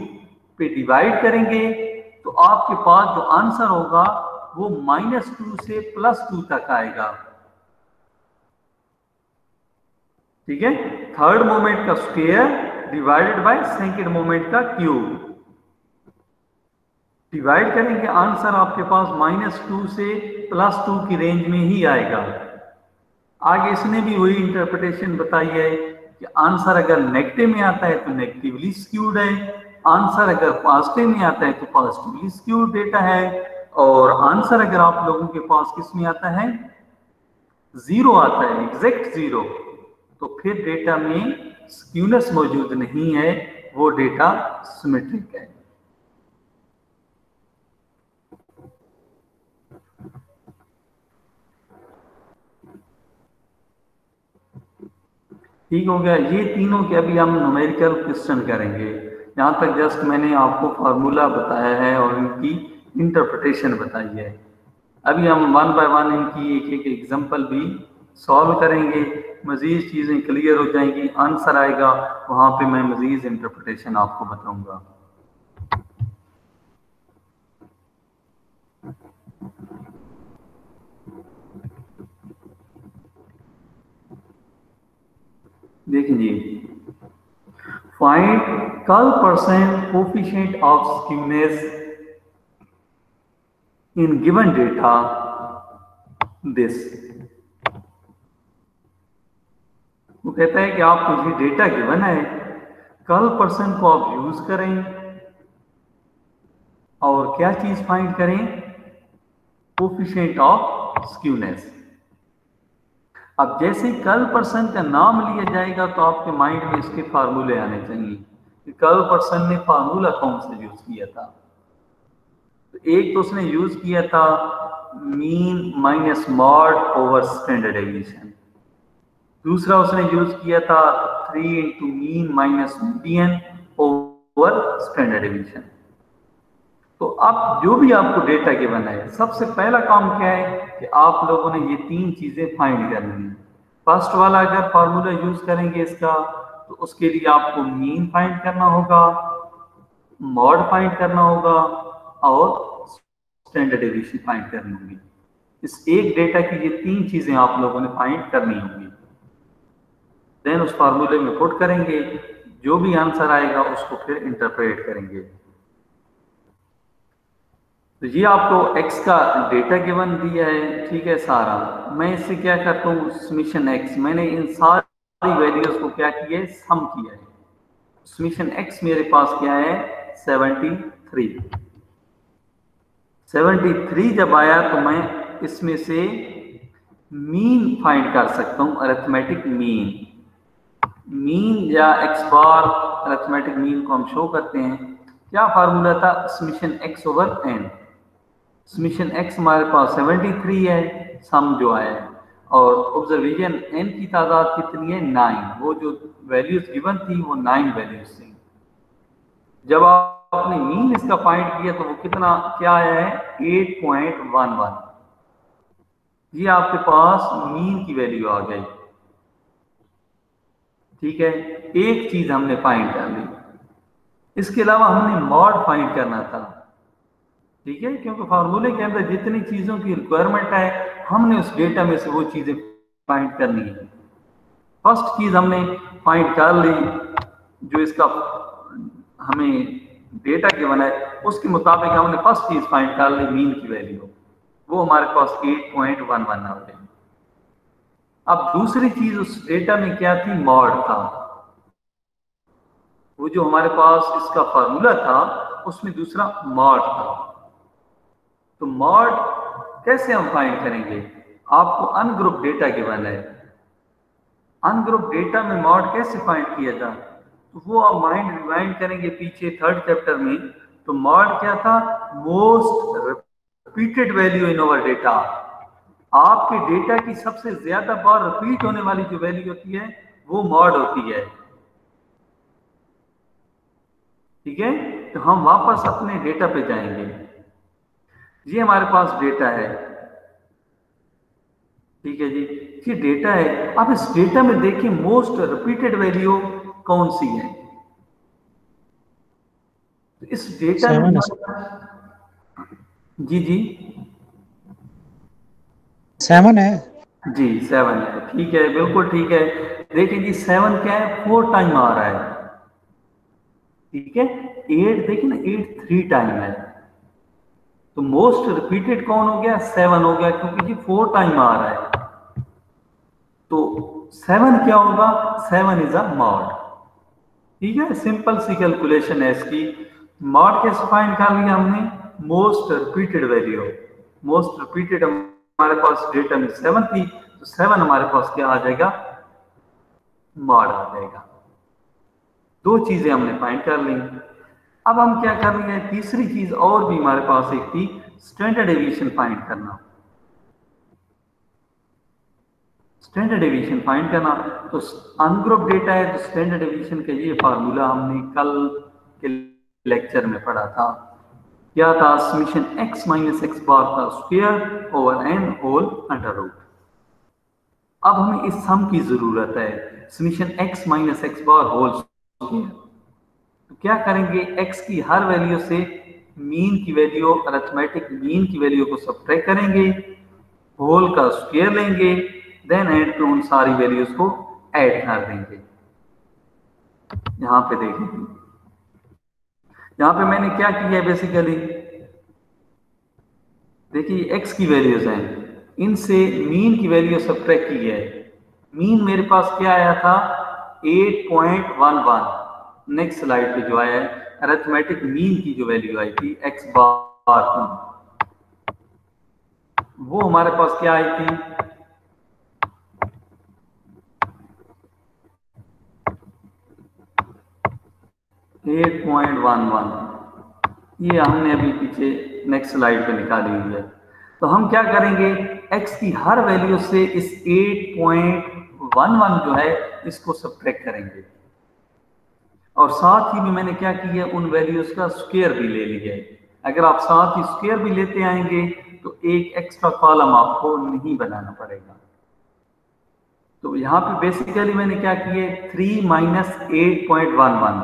पे डिवाइड करेंगे तो आपके पास जो आंसर होगा वो -2 से +2 तक आएगा। ठीक है, थर्ड मोमेंट का square divided by second moment का क्यूब, डिवाइड करेंगे, आंसर आपके पास -2 से +2 की रेंज में ही आएगा। आगे इसने भी वही इंटरप्रिटेशन बताई है कि आंसर अगर नेगेटिव में आता है तो नेगेटिवली स्क्यूड है, आंसर अगर पॉजिटिव में आता है तो पॉजिटिवली स्क्यूड डेटा है, और आंसर अगर आप लोगों के पास किस में आता है, 0 आता है, एग्जैक्ट 0, तो फिर डेटा में स्क्यूनेस मौजूद नहीं है, वो डेटा सिमेट्रिक है। ठीक हो गया। ये तीनों के अभी हम न्यूमेरिकल क्वेश्चन करेंगे। यहाँ तक जस्ट मैंने आपको फार्मूला बताया है और इनकी इंटरप्रिटेशन बताई है। अभी हम 1 बाय 1 इनकी एक एक एग्जांपल भी सॉल्व करेंगे, मजीद चीज़ें क्लियर हो जाएंगी, आंसर आएगा, वहाँ पे मैं मजीद इंटरप्रिटेशन आपको बताऊंगा। देखिए जी, find Karl Pearson coefficient of skewness in given data this. वो कहता है कि आपको ये डेटा गिवन है, कर्ल परसेंट को आप यूज करें और क्या चीज फाइंड करें, कोफिशिएंट ऑफ स्क्यूनेस। अब जैसे कर्ल परसेंट का नाम लिया जाएगा तो आपके माइंड में इसके फार्मूले आने चाहिए कि कर्ल परसेंट ने फार्मूला कौन सा यूज किया था। तो एक तो उसने यूज किया था mean minus mode over standard deviation, दूसरा उसने यूज किया था 3 into mean minus median over standard deviation. तो अब जो भी आपको डेटा गिवन है, सबसे पहला काम क्या है कि आप लोगों ने ये तीन चीजें फाइंड करनी है। फर्स्ट वाला अगर फार्मूला यूज करेंगे इसका, तो उसके लिए आपको मीन फाइंड करना होगा, मॉड फाइंड करना होगा और स्टैंडर्ड डेविएशन फाइंड करनी होगी। इस एक डेटा की ये तीन चीजें आप लोगों ने फाइंड करनी होगी। देन उस फार्मूले में पुट करेंगे, जो भी आंसर आएगा उसको फिर इंटरप्रेट करेंगे। तो ये आपको x का डेटा गिवन दिया है, ठीक है सारा। मैं इससे क्या करता हूँ, समीशन x, मैंने इन सारी वैल्यूज को क्या किया है, सम किया है। समीशन x मेरे पास क्या है, 73। 73 जब आया तो मैं इसमें से मीन फाइंड कर सकता हूँ, अरिथमेटिक मीन या x बार अरिथमेटिक मीन को हम शो करते हैं। क्या फार्मूला था, summation x over n। Summation x हमारे पास 73 है, सम जो आया है, और ऑब्जर्वेशन n की तादाद कितनी है, 9। वो जो वैल्यूज गिवन थी वो 9 वैल्यूज थी। जब आपने मीन इसका फाइंड किया तो वो कितना क्या आया है, 8.11। ये आपके पास मीन की वैल्यू आ गई, ठीक है। एक चीज हमने फाइंड कर ली। इसके अलावा हमने मॉड फाइंड करना था, ठीक है, क्योंकि फार्मूले के अंदर जितनी चीजों की रिक्वायरमेंट है हमने उस डेटा में से वो चीजें फाइंड करनी है। फर्स्ट चीज हमने फाइंड कर ली, जो इसका हमें डेटा गिवन है उसके मुताबिक हमने फर्स्ट चीज फाइंड कर ली, मीन की वैल्यू, वो हमारे पास 8.11 आ गई। अब दूसरी चीज उस डेटा में क्या थी, मॉड था। वो जो हमारे पास इसका फार्मूला था उसमें दूसरा मॉड था। तो मॉड कैसे हम फाइंड करेंगे, आपको अनग्रुप डेटा गिवन है, अनग्रुप डेटा में मॉड कैसे फाइंड किया जाए, तो वो आप माइंड रिवाइंड करेंगे पीछे 3rd चैप्टर में। तो मॉड क्या था, most repeated value in our data. आपके डेटा की सबसे ज्यादा बार रिपीट होने वाली जो वैल्यू होती है वो मॉड होती है, ठीक है। तो हम वापस अपने डेटा पे जाएंगे। ये हमारे पास डेटा है, ठीक है जी, ये डेटा है। अब इस डेटा में देखिए मोस्ट रिपीटेड वैल्यू कौन सी है। तो इस डेटा में जी 7 है जी, 7 है, ठीक है, बिल्कुल ठीक है। देखिए जी 7 क्या है, 4 टाइम आ रहा है, ठीक है। 8 देखिए ना, 8 3 टाइम है। तो मोस्ट रिपीटेड कौन हो गया, 7 हो गया, क्योंकि जी 4 टाइम आ रहा है। तो 7 क्या होगा, 7 इज अ मॉड, ठीक है। सिंपल सी कैलकुलेशन है इसकी। मॉड कैसे फाइंड कर लिया हमने, most repeated value. Most repeated हमारे पास डेटा में 7 थी, तो 7 हमारे पास क्या आ जाएगा, मॉड आ जाएगा। दो चीजें हमने फाइंड कर ली। अब हम क्या कर रहे हैं, तीसरी चीज और भी हमारे पास एक थी, स्टैंडर्ड डेविएशन फाइंड करना। स्टैंडर्ड डेविएशन फाइंड करना, तो अनग्रुप डेटा है तो स्टैंडर्ड डेविएशन का ये फार्मूला हमने कल के लेक्चर में पढ़ा था। क्या था, summation x minus x bar का square over n whole under root. अब हमें इस सम की जरूरत है, summation x minus x bar whole square. तो क्या करेंगे, x की हर वैल्यू से मीन की वैल्यू, अरिथमेटिक मीन की वैल्यू को सब्ट्रैक्ट करेंगे, होल का स्क्वायर लेंगे, देन एंड पे उन सारी वैल्यूज को ऐड कर देंगे। यहाँ पे देखिए, यहाँ पे मैंने क्या किया है बेसिकली, देखिए x की वैल्यूज हैं, इनसे मीन की वैल्यू सब्ट्रैक्ट की है। मीन मेरे पास क्या आया था 8.11। नेक्स्ट स्लाइड पे जो आया है अरिथमेटिक मीन की जो वैल्यू आई थी x बार की, वो हमारे पास क्या आई थी 8.11। ये हमने अभी पीछे नेक्स्ट स्लाइड पे निकाली हुई है। तो हम क्या करेंगे, x की हर वैल्यू से इस 8.11 जो है इसको सब्ट्रैक्ट करेंगे, और साथ ही में मैंने क्या किया उन वैल्यूज का स्क्वायर भी ले लिया है। अगर आप साथ ही स्क्वायर भी लेते आएंगे तो एक एक्स्ट्रा कॉलम आपको नहीं बनाना पड़ेगा। तो यहाँ पे बेसिकली मैंने क्या किया 3 माइनस 8.11,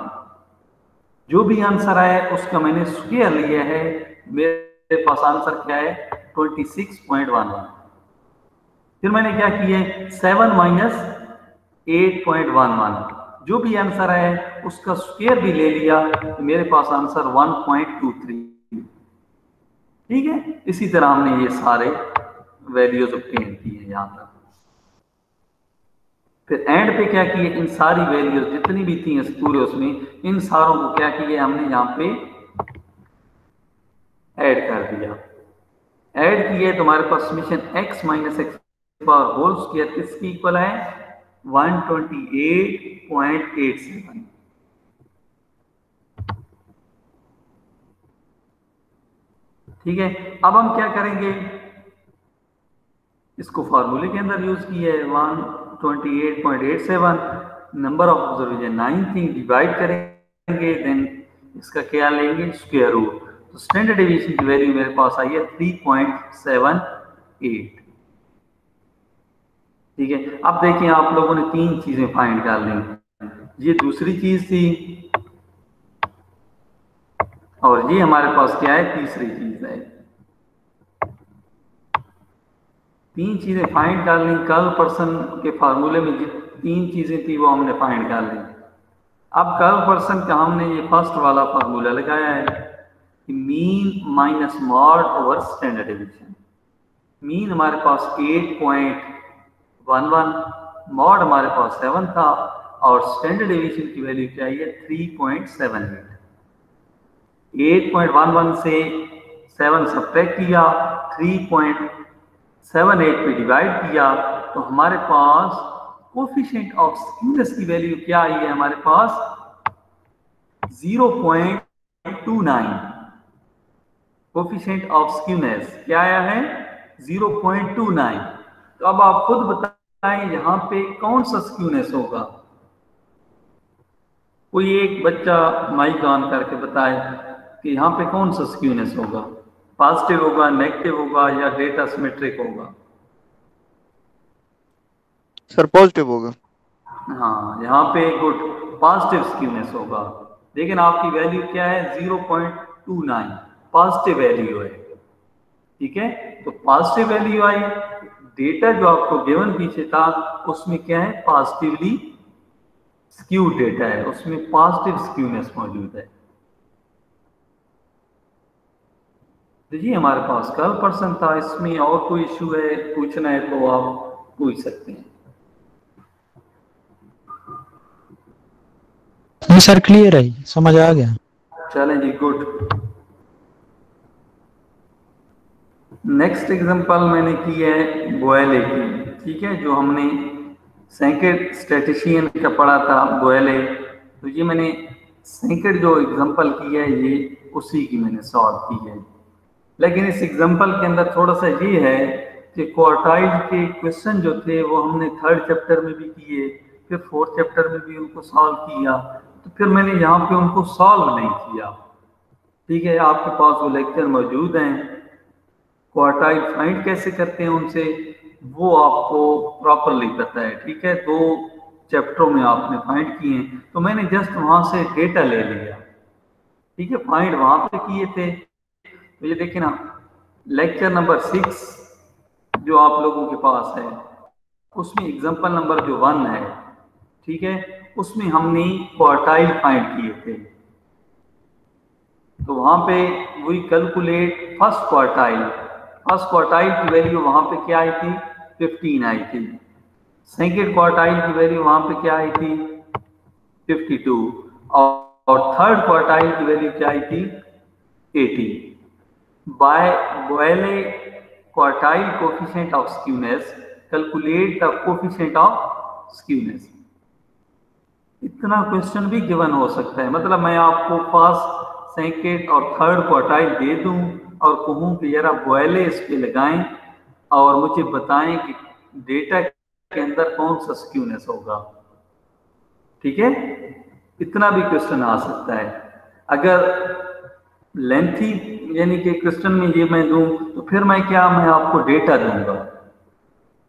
जो भी आंसर आया है उसका मैंने स्क्वायर लिया है। मेरे पास आंसर क्या है 26.11। फिर मैंने क्या किया 7 माइनस 8.11, जो भी आंसर आया है उसका स्क्वायर भी ले लिया, तो मेरे पास आंसर 1.23। ठीक है, इसी तरह हमने ये सारे वैल्यूज ऑब्टेन किए हैं यहाँ तक। फिर एंड पे क्या किए, इन सारी वैल्यूज जितनी भी थी इस पूरे उसमें, इन सारों को क्या किया हमने यहाँ पे ऐड कर दिया। ऐड किए तो हमारे पास summation x minus x power whole square किसकी इक्वल है 128.87। ठीक है, अब हम क्या करेंगे, इसको फार्मूले के अंदर यूज किया है 128.87, नंबर ऑफ ऑब्जर्वेशन 9 थी, डिवाइड करेंगे, देन इसका क्या लेंगे स्क्वायर रूट। तो स्टैंडर्ड डेविएशन की वैल्यू मेरे पास आई है 3.78। ठीक है, अब देखिए आप लोगों ने तीन चीजें फाइंड कर ली, ये दूसरी चीज थी और ये हमारे पास क्या है तीसरी चीज है। तीन चीजें फाइंड कर ली, कर्ल पर्सन के फार्मूले में जो तीन चीजें थी वो हमने फाइंड कर ली। अब कर्ल पर्सन का हमने ये फर्स्ट वाला फार्मूला लगाया है कि mean minus mode over standard deviation. Mean हमारे पास 8.11, मॉड हमारे पास 7 था और स्टैंडर्ड डेविएशन की वैल्यू क्या है 3.78। 8.11 से 7 सब्ट्रैक्ट किया, 3.78 पे डिवाइड किया, तो हमारे पास कोफिशिएंट ऑफ स्क्यूनेस की वैल्यू क्या आई है हमारे पास 0.29। कोफिशिएंट ऑफ स्क्यूनेस क्या आया है 0.29। तो अब आप खुद बताएं यहाँ पे कौन सा स्क्यूनेस होगा। कोई एक बच्चा माइक ऑन करके बताए कि यहाँ पे कौन सा स्क्यूनेस होगा, पॉजिटिव होगा, नेगेटिव होगा या डेटा सिमेट्रिक होगा। सर पॉजिटिव होगा। हाँ, यहाँ पे गुड पॉजिटिव स्क्यूनेस होगा। लेकिन आपकी वैल्यू क्या है 0.29 पॉजिटिव वैल्यू है। ठीक है, तो पॉजिटिव वैल्यू आई, डेटा जो आपको गिवन पीछे था उसमें क्या है पॉजिटिवली स्क्यूड डेटा है, उसमें पॉजिटिव स्क्यूनेस मौजूद है। देखिए हमारे पास कर्ल पर्सन था, इसमें और कोई इशू है पूछना है तो आप पूछ सकते हैं। नहीं सर क्लियर है, समझ आ गया। चलें जी, गुड। नेक्स्ट एग्जांपल मैंने की है बोएले की। ठीक है, जो हमने सैंकेड स्टैटिस्टिशियन का पढ़ा था बोएले, तो ये मैंने सैंकेड जो एग्जांपल की है ये उसी की मैंने सॉल्व की है। लेकिन इस एग्जांपल के अंदर थोड़ा सा ये है कि क्वार्टाइल के क्वेश्चन जो थे वो हमने थर्ड चैप्टर में भी किए, फिर फोर्थ चैप्टर में भी उनको सॉल्व किया, तो फिर मैंने यहाँ पे उनको सॉल्व नहीं किया। ठीक है, आपके पास वो लेक्चर मौजूद हैं, क्वार्टाइल फाइंड कैसे करते हैं उनसे वो आपको प्रॉपरली पता है। ठीक है, 2 चैप्टरों में आपने फाइंड किए हैं, तो मैंने जस्ट वहाँ से डेटा ले लिया। ठीक है, फाइंड वहाँ पे किए थे। तो ये देखिए ना, लेक्चर नंबर 6 जो आप लोगों के पास है उसमें एग्जांपल नंबर जो 1 है, ठीक है, उसमें हमने क्वार्टाइल फाइंड किए थे। तो वहां पे वही कैलकुलेट फर्स्ट क्वार्टाइल की वैल्यू वहां पे क्या आई थी, 15 आई थी। सेकेंड क्वार्टाइल की वैल्यू वहां पे क्या आई थी, 52, और थर्ड क्वार्टाइल की वैल्यू क्या आई थी, 80। By Bowley quartile coefficient of skewness calculate the coefficient of skewness. इतना क्वेश्चन भी गिवन हो सकता है, मतलब मैं आपको फर्स्ट सेकेंड और थर्ड क्वार्टाइल दे दूं और कहूं कि जरा बोयले इस पे लगाएं और मुझे बताएं कि डेटा के अंदर कौन सा स्क्यूनेस होगा। ठीक है, इतना भी क्वेश्चन आ सकता है। अगर लेंथी यानी कि क्वेश्चन में ये मैं दूं तो फिर मैं आपको डेटा दूंगा।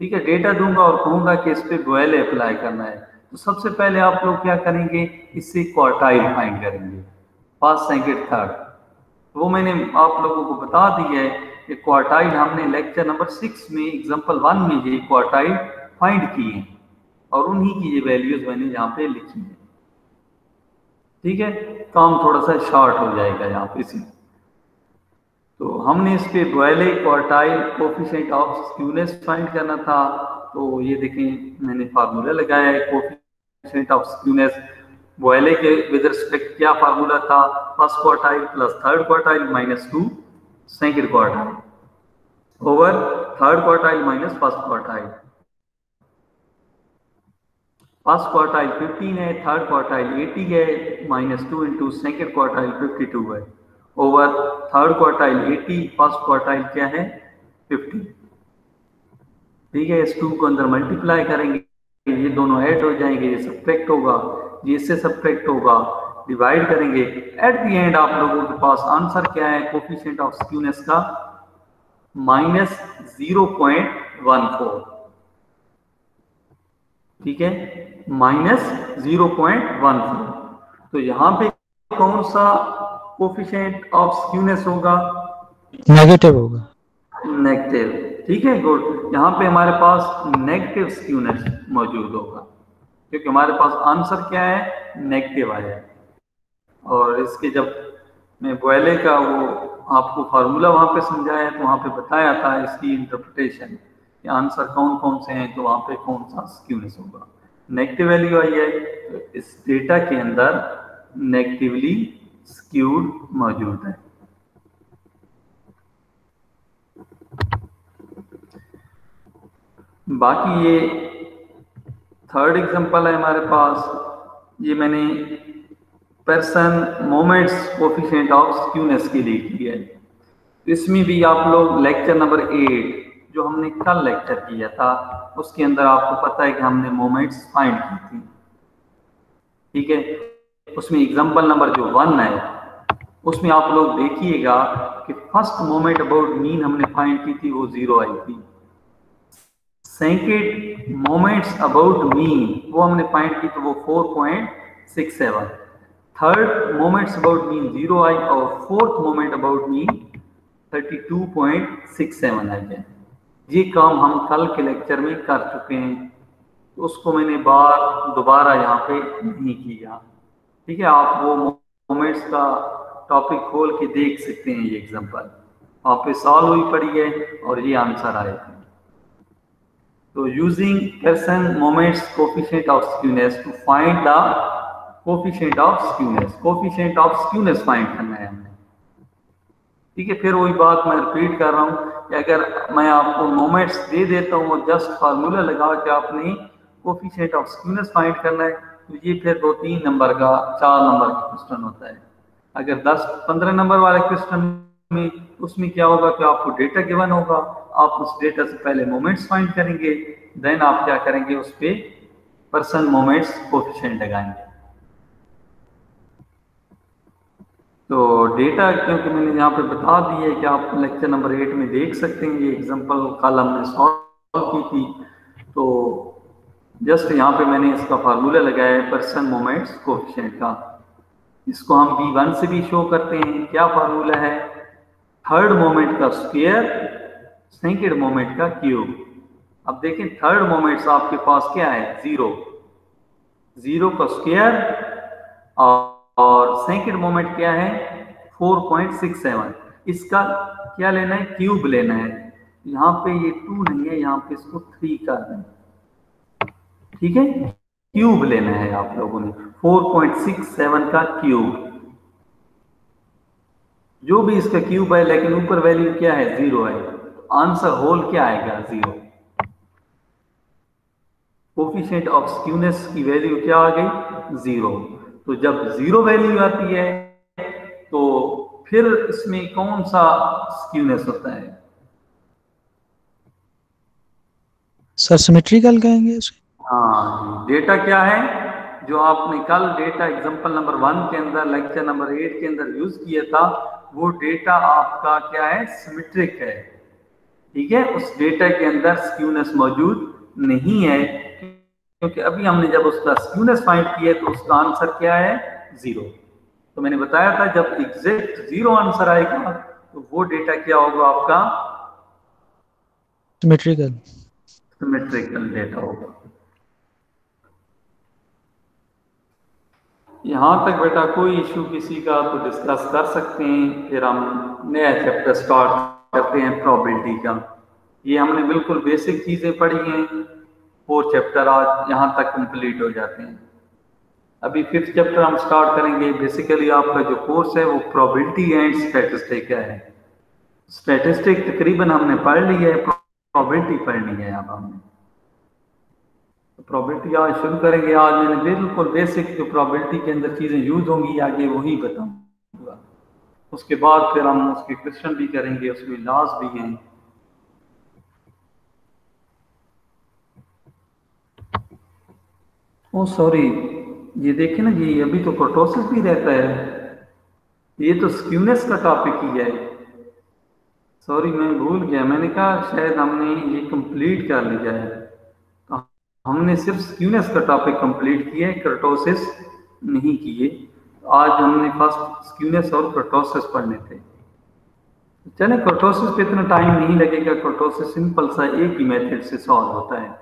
ठीक है, डेटा दूंगा और कहूंगा कि इस पे बोयले अप्लाई करना है। तो सबसे पहले आप लोग क्या करेंगे, इससे क्वार्टाइल फाइंड करेंगे, फर्स्ट सेकेंड थर्ड। वो मैंने आप लोगों को बता दी है कि क्वार्टाइल हमने लेक्चर नंबर 6 में एग्जांपल 1 में ये क्वार्टाइल फाइंड किए हैं और उन्हीं की ये वैल्यूज मैंने यहाँ पे लिखी है। ठीक है, काम थोड़ा सा शॉर्ट हो जाएगा यहाँ पे इसी। तो हमने इस पे Bowley quartile coefficient of skewness find करना था। तो ये देखें मैंने फार्मूला लगाया है कोफिशिएंट ऑफ स्क्यूनेस। बोयले के विद रिस्पेक्ट क्या फार्मूला था, first quartile plus third quartile minus 2 second quartile over third quartile minus first quartile. First quartile 15 है, थर्ड क्वार्टाइल 80 है, माइनस 2 इंटू सेकेंड क्वार्टाइल 52 है over third quartile 80, first quartile क्या है 50। ठीक है, इस 2 को अंदर मल्टीप्लाई करेंगे, ये दोनों ऐड हो जाएंगे, ये सब्ट्रैक्ट होगा, ये इससे सब्ट्रैक्ट होगा, डिवाइड करेंगे। एट द एंड आप लोगों के पास आंसर क्या है कोफिशिएंट ऑफ स्क्यूनेस का, माइनस 0.14। ठीक है, माइनस 0.14। तो यहाँ पे कौन सा कोफिशिएंट ऑफ स्क्यूनेस होगा, नेगेटिव होगा, नेगेटिव। ठीक है, गुड। यहाँ पे हमारे पास नेगेटिव स्क्यूनेस मौजूद होगा क्योंकि हमारे पास आंसर क्या है, नेगेटिव आया है। और इसके जब मैं बोयले का वो आपको फार्मूला वहाँ पे समझाया तो वहाँ पे बताया था इसकी इंटरप्रिटेशन कि आंसर कौन कौन से हैं, तो वहाँ पे कौन सा स्क्यूनेस होगा, नेगेटिव वैल्यू आई है। तो इस डेटा के अंदर नेगेटिवली स्क्यूड मौजूद है। बाकी ये थर्ड एग्जांपल है हमारे पास, ये मैंने person moments coefficient of skewness के लिए किया है। इसमें भी आप लोग लेक्चर नंबर 8 जो हमने कल लेक्चर किया था उसके अंदर आपको पता है कि हमने मोमेंट्स फाइंड की थी। ठीक है, उसमें एग्जांपल नंबर जो 1 है उसमें आप लोग देखिएगा कि फर्स्ट मोमेंट अबाउट मीन हमने फाइंड की थी, वो 0 आई थी। सेकेंड मोमेंट्स अबाउट मीन वो हमने फाइंड की तो वो 4.67। थर्ड मोमेंट्स अबाउट मीन 0 आई और फोर्थ मोमेंट अबाउट मीन 32.67 आई है। ये काम हम कल के लेक्चर में कर चुके हैं, तो उसको मैंने दोबारा यहाँ पे नहीं किया। ठीक है, आप वो मोमेंट्स का टॉपिक खोल के देख सकते हैं, ये एग्जांपल वहाँ पे सॉल्व हुई पड़ी है और ये आंसर आए थे। तो using Pearson moments coefficient of skewness to find the coefficient of skewness, coefficient of skewness find करना है हमने। ठीक है, फिर वही बात मैं रिपीट कर रहा हूँ कि अगर मैं आपको मोमेंट्स दे देता हूँ और जस्ट फार्मूला लगा के आपने कोफिशिएंट ऑफ स्क्यूनेस फाइंड करना है, तो ये फिर 2-3 नंबर का 4 नंबर का क्वेश्चन होता है। अगर 10-15 नंबर वाले क्वेश्चन में उसमें क्या होगा कि आपको डेटा गिवन होगा, आप उस डेटा से पहले मोमेंट्स फाइंड करेंगे, देन आप क्या करेंगे उस पे पर्सन मोमेंट्स कोफिशिएंट लगाएंगे। तो डेटा क्योंकि मैंने यहाँ पे बता दी है कि आप लेक्चर नंबर 8 में देख सकते हैं, ये एग्जांपल कल हमने सॉल्व की थी। तो जस्ट यहाँ पे मैंने इसका फार्मूला लगाया है पर्सन मोमेंट्स कोफिशिएंट का। इसको हम B1 से भी शो करते हैं। क्या फार्मूला है, थर्ड मोमेंट का स्क्वायर सेकेंड मोमेंट का क्यूब। अब देखें थर्ड मोमेंट्स आपके पास क्या है 0, 0 का स्क्वायर और सेकंड मोमेंट क्या है 4.67। इसका क्या लेना है, क्यूब लेना है। यहाँ पे ये 2 नहीं है, यहाँ पे इसको 3 कर दें, ठीक है। क्यूब लेना है आप लोगों ने, 4.67 का क्यूब, जो भी इसका क्यूब है, लेकिन ऊपर वैल्यू क्या है 0 है, तो आंसर होल क्या आएगा 0। कोफिशिएंट ऑफ स्क्यूनेस की वैल्यू क्या आ गई 0। तो जब 0 वैल्यू आती है तो फिर इसमें कौन सा स्क्यूनेस होता है? सर सिमेट्रिकल कहेंगे इसे। हाँ, डेटा क्या है जो आपने कल डेटा एग्जांपल नंबर 1 के अंदर लेक्चर नंबर 8 के अंदर यूज किया था, वो डेटा आपका क्या है, सिमेट्रिक है, ठीक है। उस डेटा के अंदर स्क्यूनेस मौजूद नहीं है, क्योंकि अभी हमने जब उसका स्क्यूनेस फाइंड किया तो उसका आंसर क्या है 0। तो मैंने बताया था जब एग्जैक्ट 0 आंसर आएगा तो वो डेटा क्या होगा आपका, सिमेट्रिकल। सिमेट्रिकल डेटा होगा। यहाँ तक बेटा कोई इशू किसी का तो डिस्कस कर सकते हैं, फिर हम नया चैप्टर स्टार्ट करते हैं प्रोबेबिलिटी का। ये हमने बिल्कुल बेसिक चीजें पढ़ी हैं, 4 चैप्टर आज यहाँ तक कंप्लीट हो जाते हैं। अभी 5th चैप्टर हम स्टार्ट करेंगे। बेसिकली आपका जो कोर्स है वो प्रोबेबिलिटी एंड स्टैटिस्टिक का है। स्टैटिस्टिक तकरीबन हमने पढ़ ली है, प्रोबेबिलिटी पढ़नी है अब हमने। प्रोबेबिलिटी आज शुरू करेंगे। आज मैंने बिल्कुल बेसिक जो प्रोबेबिलिटी के अंदर चीजें यूज होंगी आगे वही बताऊंगा। उसके बाद फिर हम उसके क्वेश्चन भी करेंगे, उसमें लॉज भी हैं। ओ सॉरी, ये देखें ना जी, अभी तो कर्टोसिस भी रहता है, ये तो स्क्यूनेस का टॉपिक ही है। सॉरी मैं भूल गया, मैंने कहा शायद हमने ये कंप्लीट कर लिया है। तो हमने सिर्फ स्क्यूनेस का टॉपिक कंप्लीट किया है, कर्टोसिस नहीं किए। आज हमने फर्स्ट स्क्यूनेस और कर्टोसिस पढ़ने थे। चले, कर्टोसिस पे इतना टाइम नहीं लगेगा, कर्टोसिस सिंपल सा एक ही मेथड से सॉल्व होता है।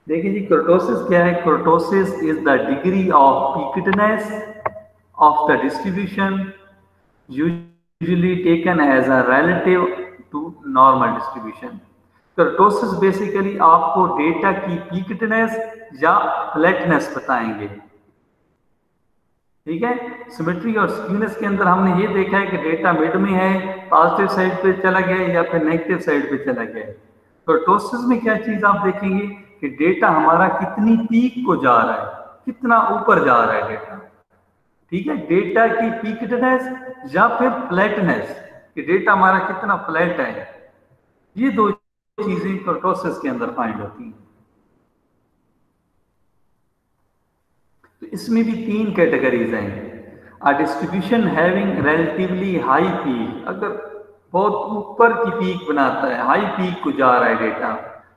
देखिए जी, कर्टोसिस क्या है? Kurtosis is the degree of peakedness of the distribution usually taken as a relative to normal distribution. Kurtosis basically आपको डेटा की पीकेडनेस या फ्लैटनेस बताएंगे, ठीक है। सिमेट्री और स्क्यूनेस के अंदर हमने ये देखा है कि डेटा मिड में है, पॉजिटिव साइड पे चला गया या फिर नेगेटिव साइड पे चला गया। कर्टोसिस में क्या चीज आप देखेंगे कि डेटा हमारा कितनी पीक को जा रहा है, कितना ऊपर जा रहा है डेटा, ठीक है। डेटा की पीकेडनेस या फिर फ्लैटनेस, कि डेटा हमारा कितना फ्लैट है, ये दो चीजें कर्टोसिस के अंदर फाइंड होती हैं। तो इसमें भी 3 कैटेगरीज हैं। A distribution having relatively high peak, अगर बहुत ऊपर की पीक बनाता है, हाई पीक को जा रहा है डेटा,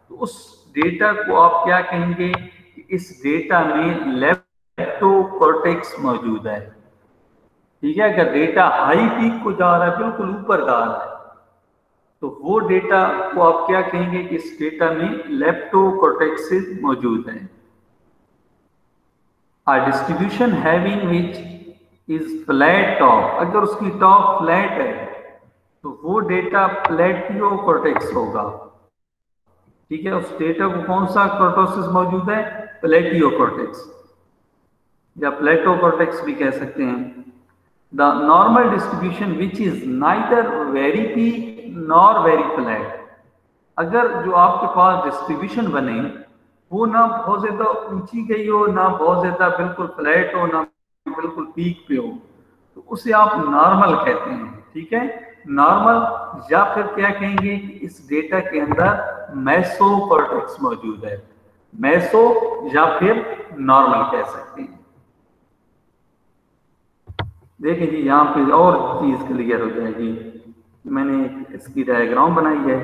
तो उस डेटा को आप क्या कहेंगे कि इस डेटा में लेप्टोकॉर्टेक्स मौजूद है, ठीक है। अगर डेटा हाई पीक को जा रहा है, बिल्कुल ऊपर जा रहा है, तो वो डेटा को आप क्या कहेंगे कि इस डेटा में लेप्टोकॉर्टेक्स मौजूद है। A distribution having which is flat top, अगर उसकी टॉप फ्लैट है तो वो डेटा प्लेटियोकॉर्टेक्स होगा, ठीक है। उस डेटा को कौन सा कर्टोसिस मौजूद है? प्लेटियोकॉर्टेक्स या प्लेटोकॉर्टेक्स भी कह सकते हैं। The normal distribution which is neither very peak nor very flat, अगर जो आपके पास डिस्ट्रीब्यूशन बने वो ना बहुत ज्यादा ऊंची गई हो, ना बहुत ज्यादा बिल्कुल फ्लैट हो, ना बिल्कुल पीक पे हो, तो उसे आप नॉर्मल कहते हैं, ठीक है। नॉर्मल, या फिर क्या कहेंगे कि इस डेटा के अंदर मेसोकॉर्टेक्स मौजूद है, मेसो या फिर नॉर्मल कह सकते हैं। देखिए जी, यहाँ पे और चीज क्लियर हो जाएगी। मैंने इसकी डायग्राम बनाई है,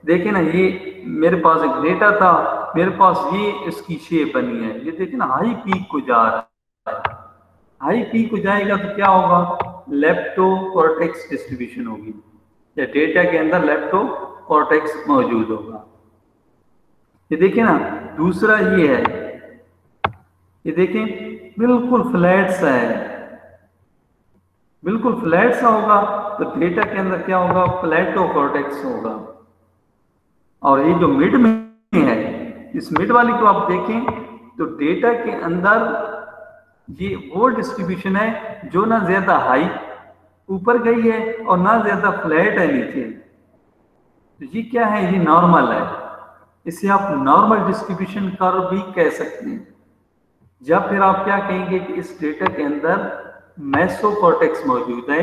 देखिए ना, ये मेरे पास एक डेटा था, मेरे पास ये इसकी शेप बनी है, ये देखिए ना हाई पीक को जा रहा है। हाई पीक को जाएगा तो क्या होगा? लेप्टोकॉर्टेक्स डिस्ट्रीब्यूशन होगी, या डेटा के अंदर लेप्टोकॉर्टेक्स मौजूद होगा। ये देखिए ना, दूसरा ये है, ये देखें बिल्कुल फ्लैट सा है, बिल्कुल फ्लैट सा होगा तो डेटा के अंदर क्या होगा, प्लेटो कॉर्टेक्स होगा। और ये जो मिड में है, इस मिड वाली को आप देखें तो डेटा के अंदर ये वो डिस्ट्रीब्यूशन है जो ना ज्यादा हाई ऊपर गई है और ना ज्यादा फ्लैट है नीचे। तो ये क्या है, ये नॉर्मल है। इसे आप नॉर्मल डिस्ट्रीब्यूशन कर्व भी कह सकते हैं। या फिर आप क्या कहेंगे कि इस डेटा के अंदर मेसोकॉर्टेक्स मौजूद है।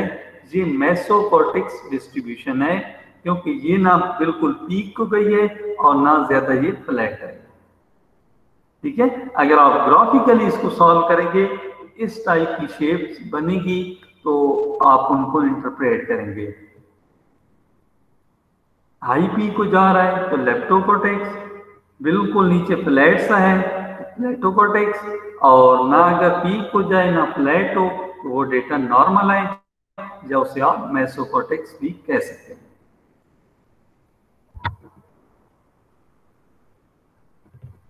ये मेसोकॉर्टेक्स डिस्ट्रीब्यूशन है क्योंकि ये ना बिल्कुल पीक को गई है और ना ज्यादा ये फ्लैट है। ठीक है, अगर आप ग्राफिकली इसको सॉल्व करेंगे इस टाइप की शेप बनेगी तो आप उनको इंटरप्रेट करेंगे। हाई पी को जा रहा है तो लेप्टोकॉर्टेक्स, बिल्कुल नीचे फ्लैट सा है प्लेटोकॉर्टेक्स, और ना अगर पीक को जाए ना फ्लैट हो तो वो डेटा नॉर्मल है, या उसे आप मेसोकॉर्टेक्स भी कह सकते हैं।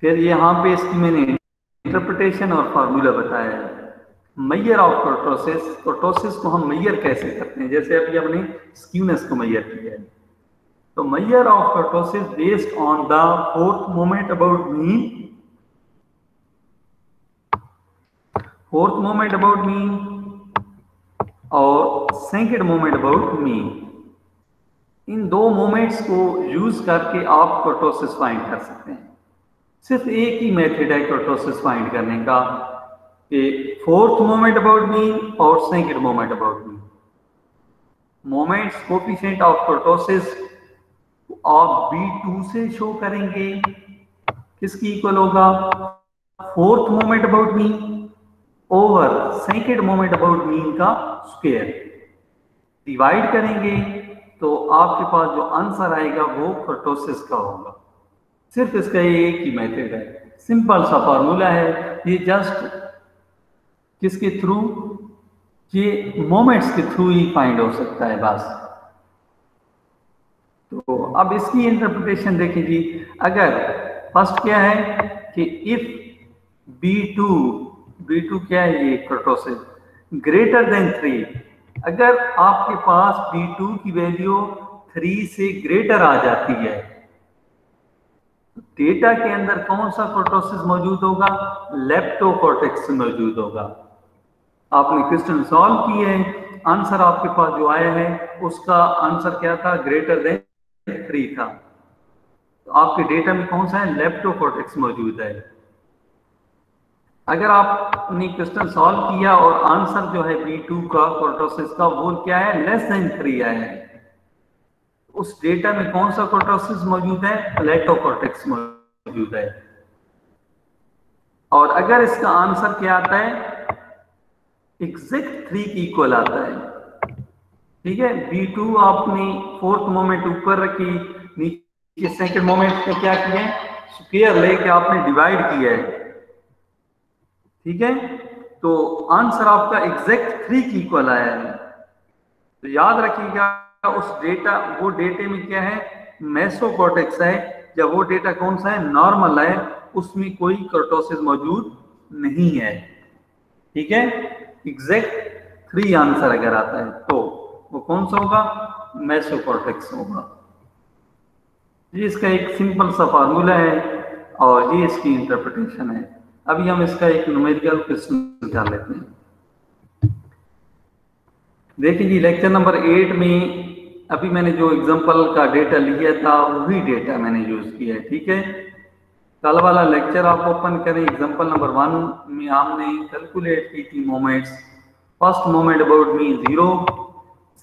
फिर यहाँ पे इसकी मैंने इंटरप्रिटेशन और फार्मूला बताया है। मैयर ऑफ कर्टोसिस, कर्टोसिस को हम मैयर कैसे करते हैं, जैसे अभी हमने स्क्यूनेस को मैयर किया है। तो measure of kurtosis based on the fourth moment about mean, fourth moment about mean और सेकंड मोमेंट अबाउट मीन, इन दो मोमेंट्स को यूज करके आप कर्टोसिस फाइंड कर सकते हैं। सिर्फ एक ही मेथड है कर्टोसिस फाइंड करने का, कि फोर्थ मोमेंट अबाउट मीन और second moment about mean. Moments coefficient of kurtosis आप B2 से शो करेंगे, किसकी इक्वल होगा, fourth moment about mean over second moment about mean का स्क्वायर। डिवाइड करेंगे तो आपके पास जो आंसर आएगा वो कर्टोसिस का होगा। सिर्फ इसका एक ही मेथड है, सिंपल सा फार्मूला है। ये जस्ट किसके थ्रू, ये मोमेंट्स के थ्रू ही फाइंड हो सकता है बस। तो अब इसकी इंटरप्रिटेशन देखिए जी। अगर फर्स्ट क्या है कि इफ B2 क्या है, ये कर्टोसिस ग्रेटर देन 3, अगर आपके पास B2 की वैल्यू 3 से ग्रेटर आ जाती है, डेटा के अंदर कौन सा कर्टोसिस मौजूद होगा, लेप्टोकॉर्टेक्स मौजूद होगा। आपने क्वेश्चन सॉल्व किए हैं, आंसर आपके पास जो आया है उसका आंसर क्या था, ग्रेटर देन 3 था। तो आपके डेटा में कौन सा है, लेप्टोकॉर्टेक्स मौजूद है। अगर आपने क्वेश्चन सॉल्व किया और आंसर जो है B2 का कर्टोसिस का वो क्या है, लेस देन 3 आया है, उस डेटा में कौन सा कर्टोसिस मौजूद है, प्लेटोकॉर्टेक्स मौजूद है। और अगर इसका आंसर क्या आता है, एग्जैक्ट 3 की इक्वल आता है। ठीक है, B2 आपने फोर्थ मोमेंट ऊपर रखी, नीचे सेकंड मोमेंट पे क्या किया, स्क्वायर लेके आपने डिवाइड किया है। ठीक है, तो आंसर आपका एग्जैक्ट 3 की इक्वल आया है। तो याद रखिएगा उस डेटा, वो डेटे में क्या है, मेसोकॉर्टेक्स है, या वो डेटा कौन सा है, नॉर्मल है, उसमें कोई कर्टोसिस मौजूद नहीं है। ठीक है, एग्जैक्ट 3 आंसर अगर आता है तो वो कौन सा होगा, मेसोकॉर्टेक्स होगा। ये इसका एक सिंपल सा फार्मूला है और ये इसकी इंटरप्रिटेशन है। अभी हम इसका एक न्यूमेरिकल क्वेश्चन कर लेते हैं। देखिए जी, लेक्चर नंबर 8 में अभी मैंने जो एग्जांपल का डेटा लिया था वही डेटा मैंने यूज किया है। ठीक है, कल वाला लेक्चर आप ओपन करें, एग्जांपल नंबर 1 में हमने कैलकुलेट की थी moments. First moment about mean 0,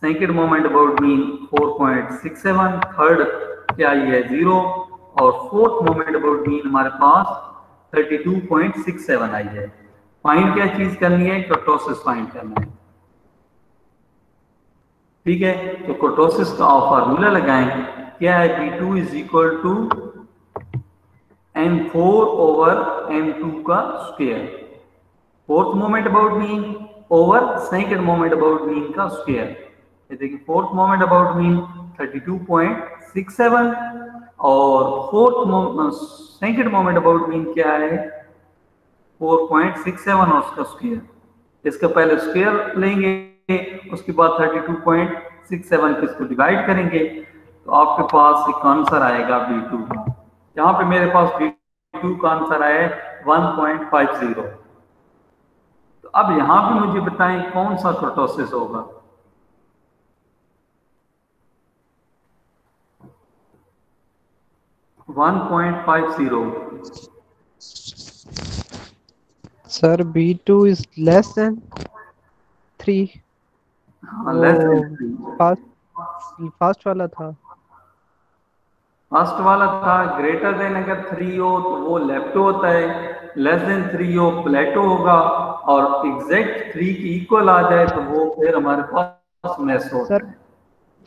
second moment about mean 4.67, third क्या आई है 0, और फोर्थ मोमेंट अबाउट मीन हमारे पास 32.67 आई है। फाइंड क्या चीज करनी है, कर्टोसिस फाइंड करना है। ठीक है, तो कर्टोसिस का फार्मूला लगाएं, क्या है, B2 is equal to M4 over M2 का square, fourth moment about mean over second moment about mean का स्क्वायर। ये देखिए, फोर्थ मोमेंट अबाउट मीन 32.67 और सेकंड मोमेंट अबाउट मीन क्या है 4.67 और उसका स्क्वायर, इसका पहले स्क्वायर लेंगे, उसके बाद 32.67 के इसको डिवाइड करेंगे, तो आपके पास एक आंसर आएगा B2 का। यहाँ पे मेरे पास B2 का आंसर आया 1.50। तो अब यहाँ पे मुझे बताएं कौन सा कर्टोसिस होगा। Sir, B2 is less than 3. हाँ, लेस देन 3। फर्स्ट वाला था। फर्स्ट वाला था ग्रेटर देन, अगर 3 हो तो वो लेप्टो होता है, लेस देन 3 हो प्लेटो होगा, और एग्जैक्ट 3 की इक्वल आ जाए तो वो फिर हमारे पास मेसो होता है।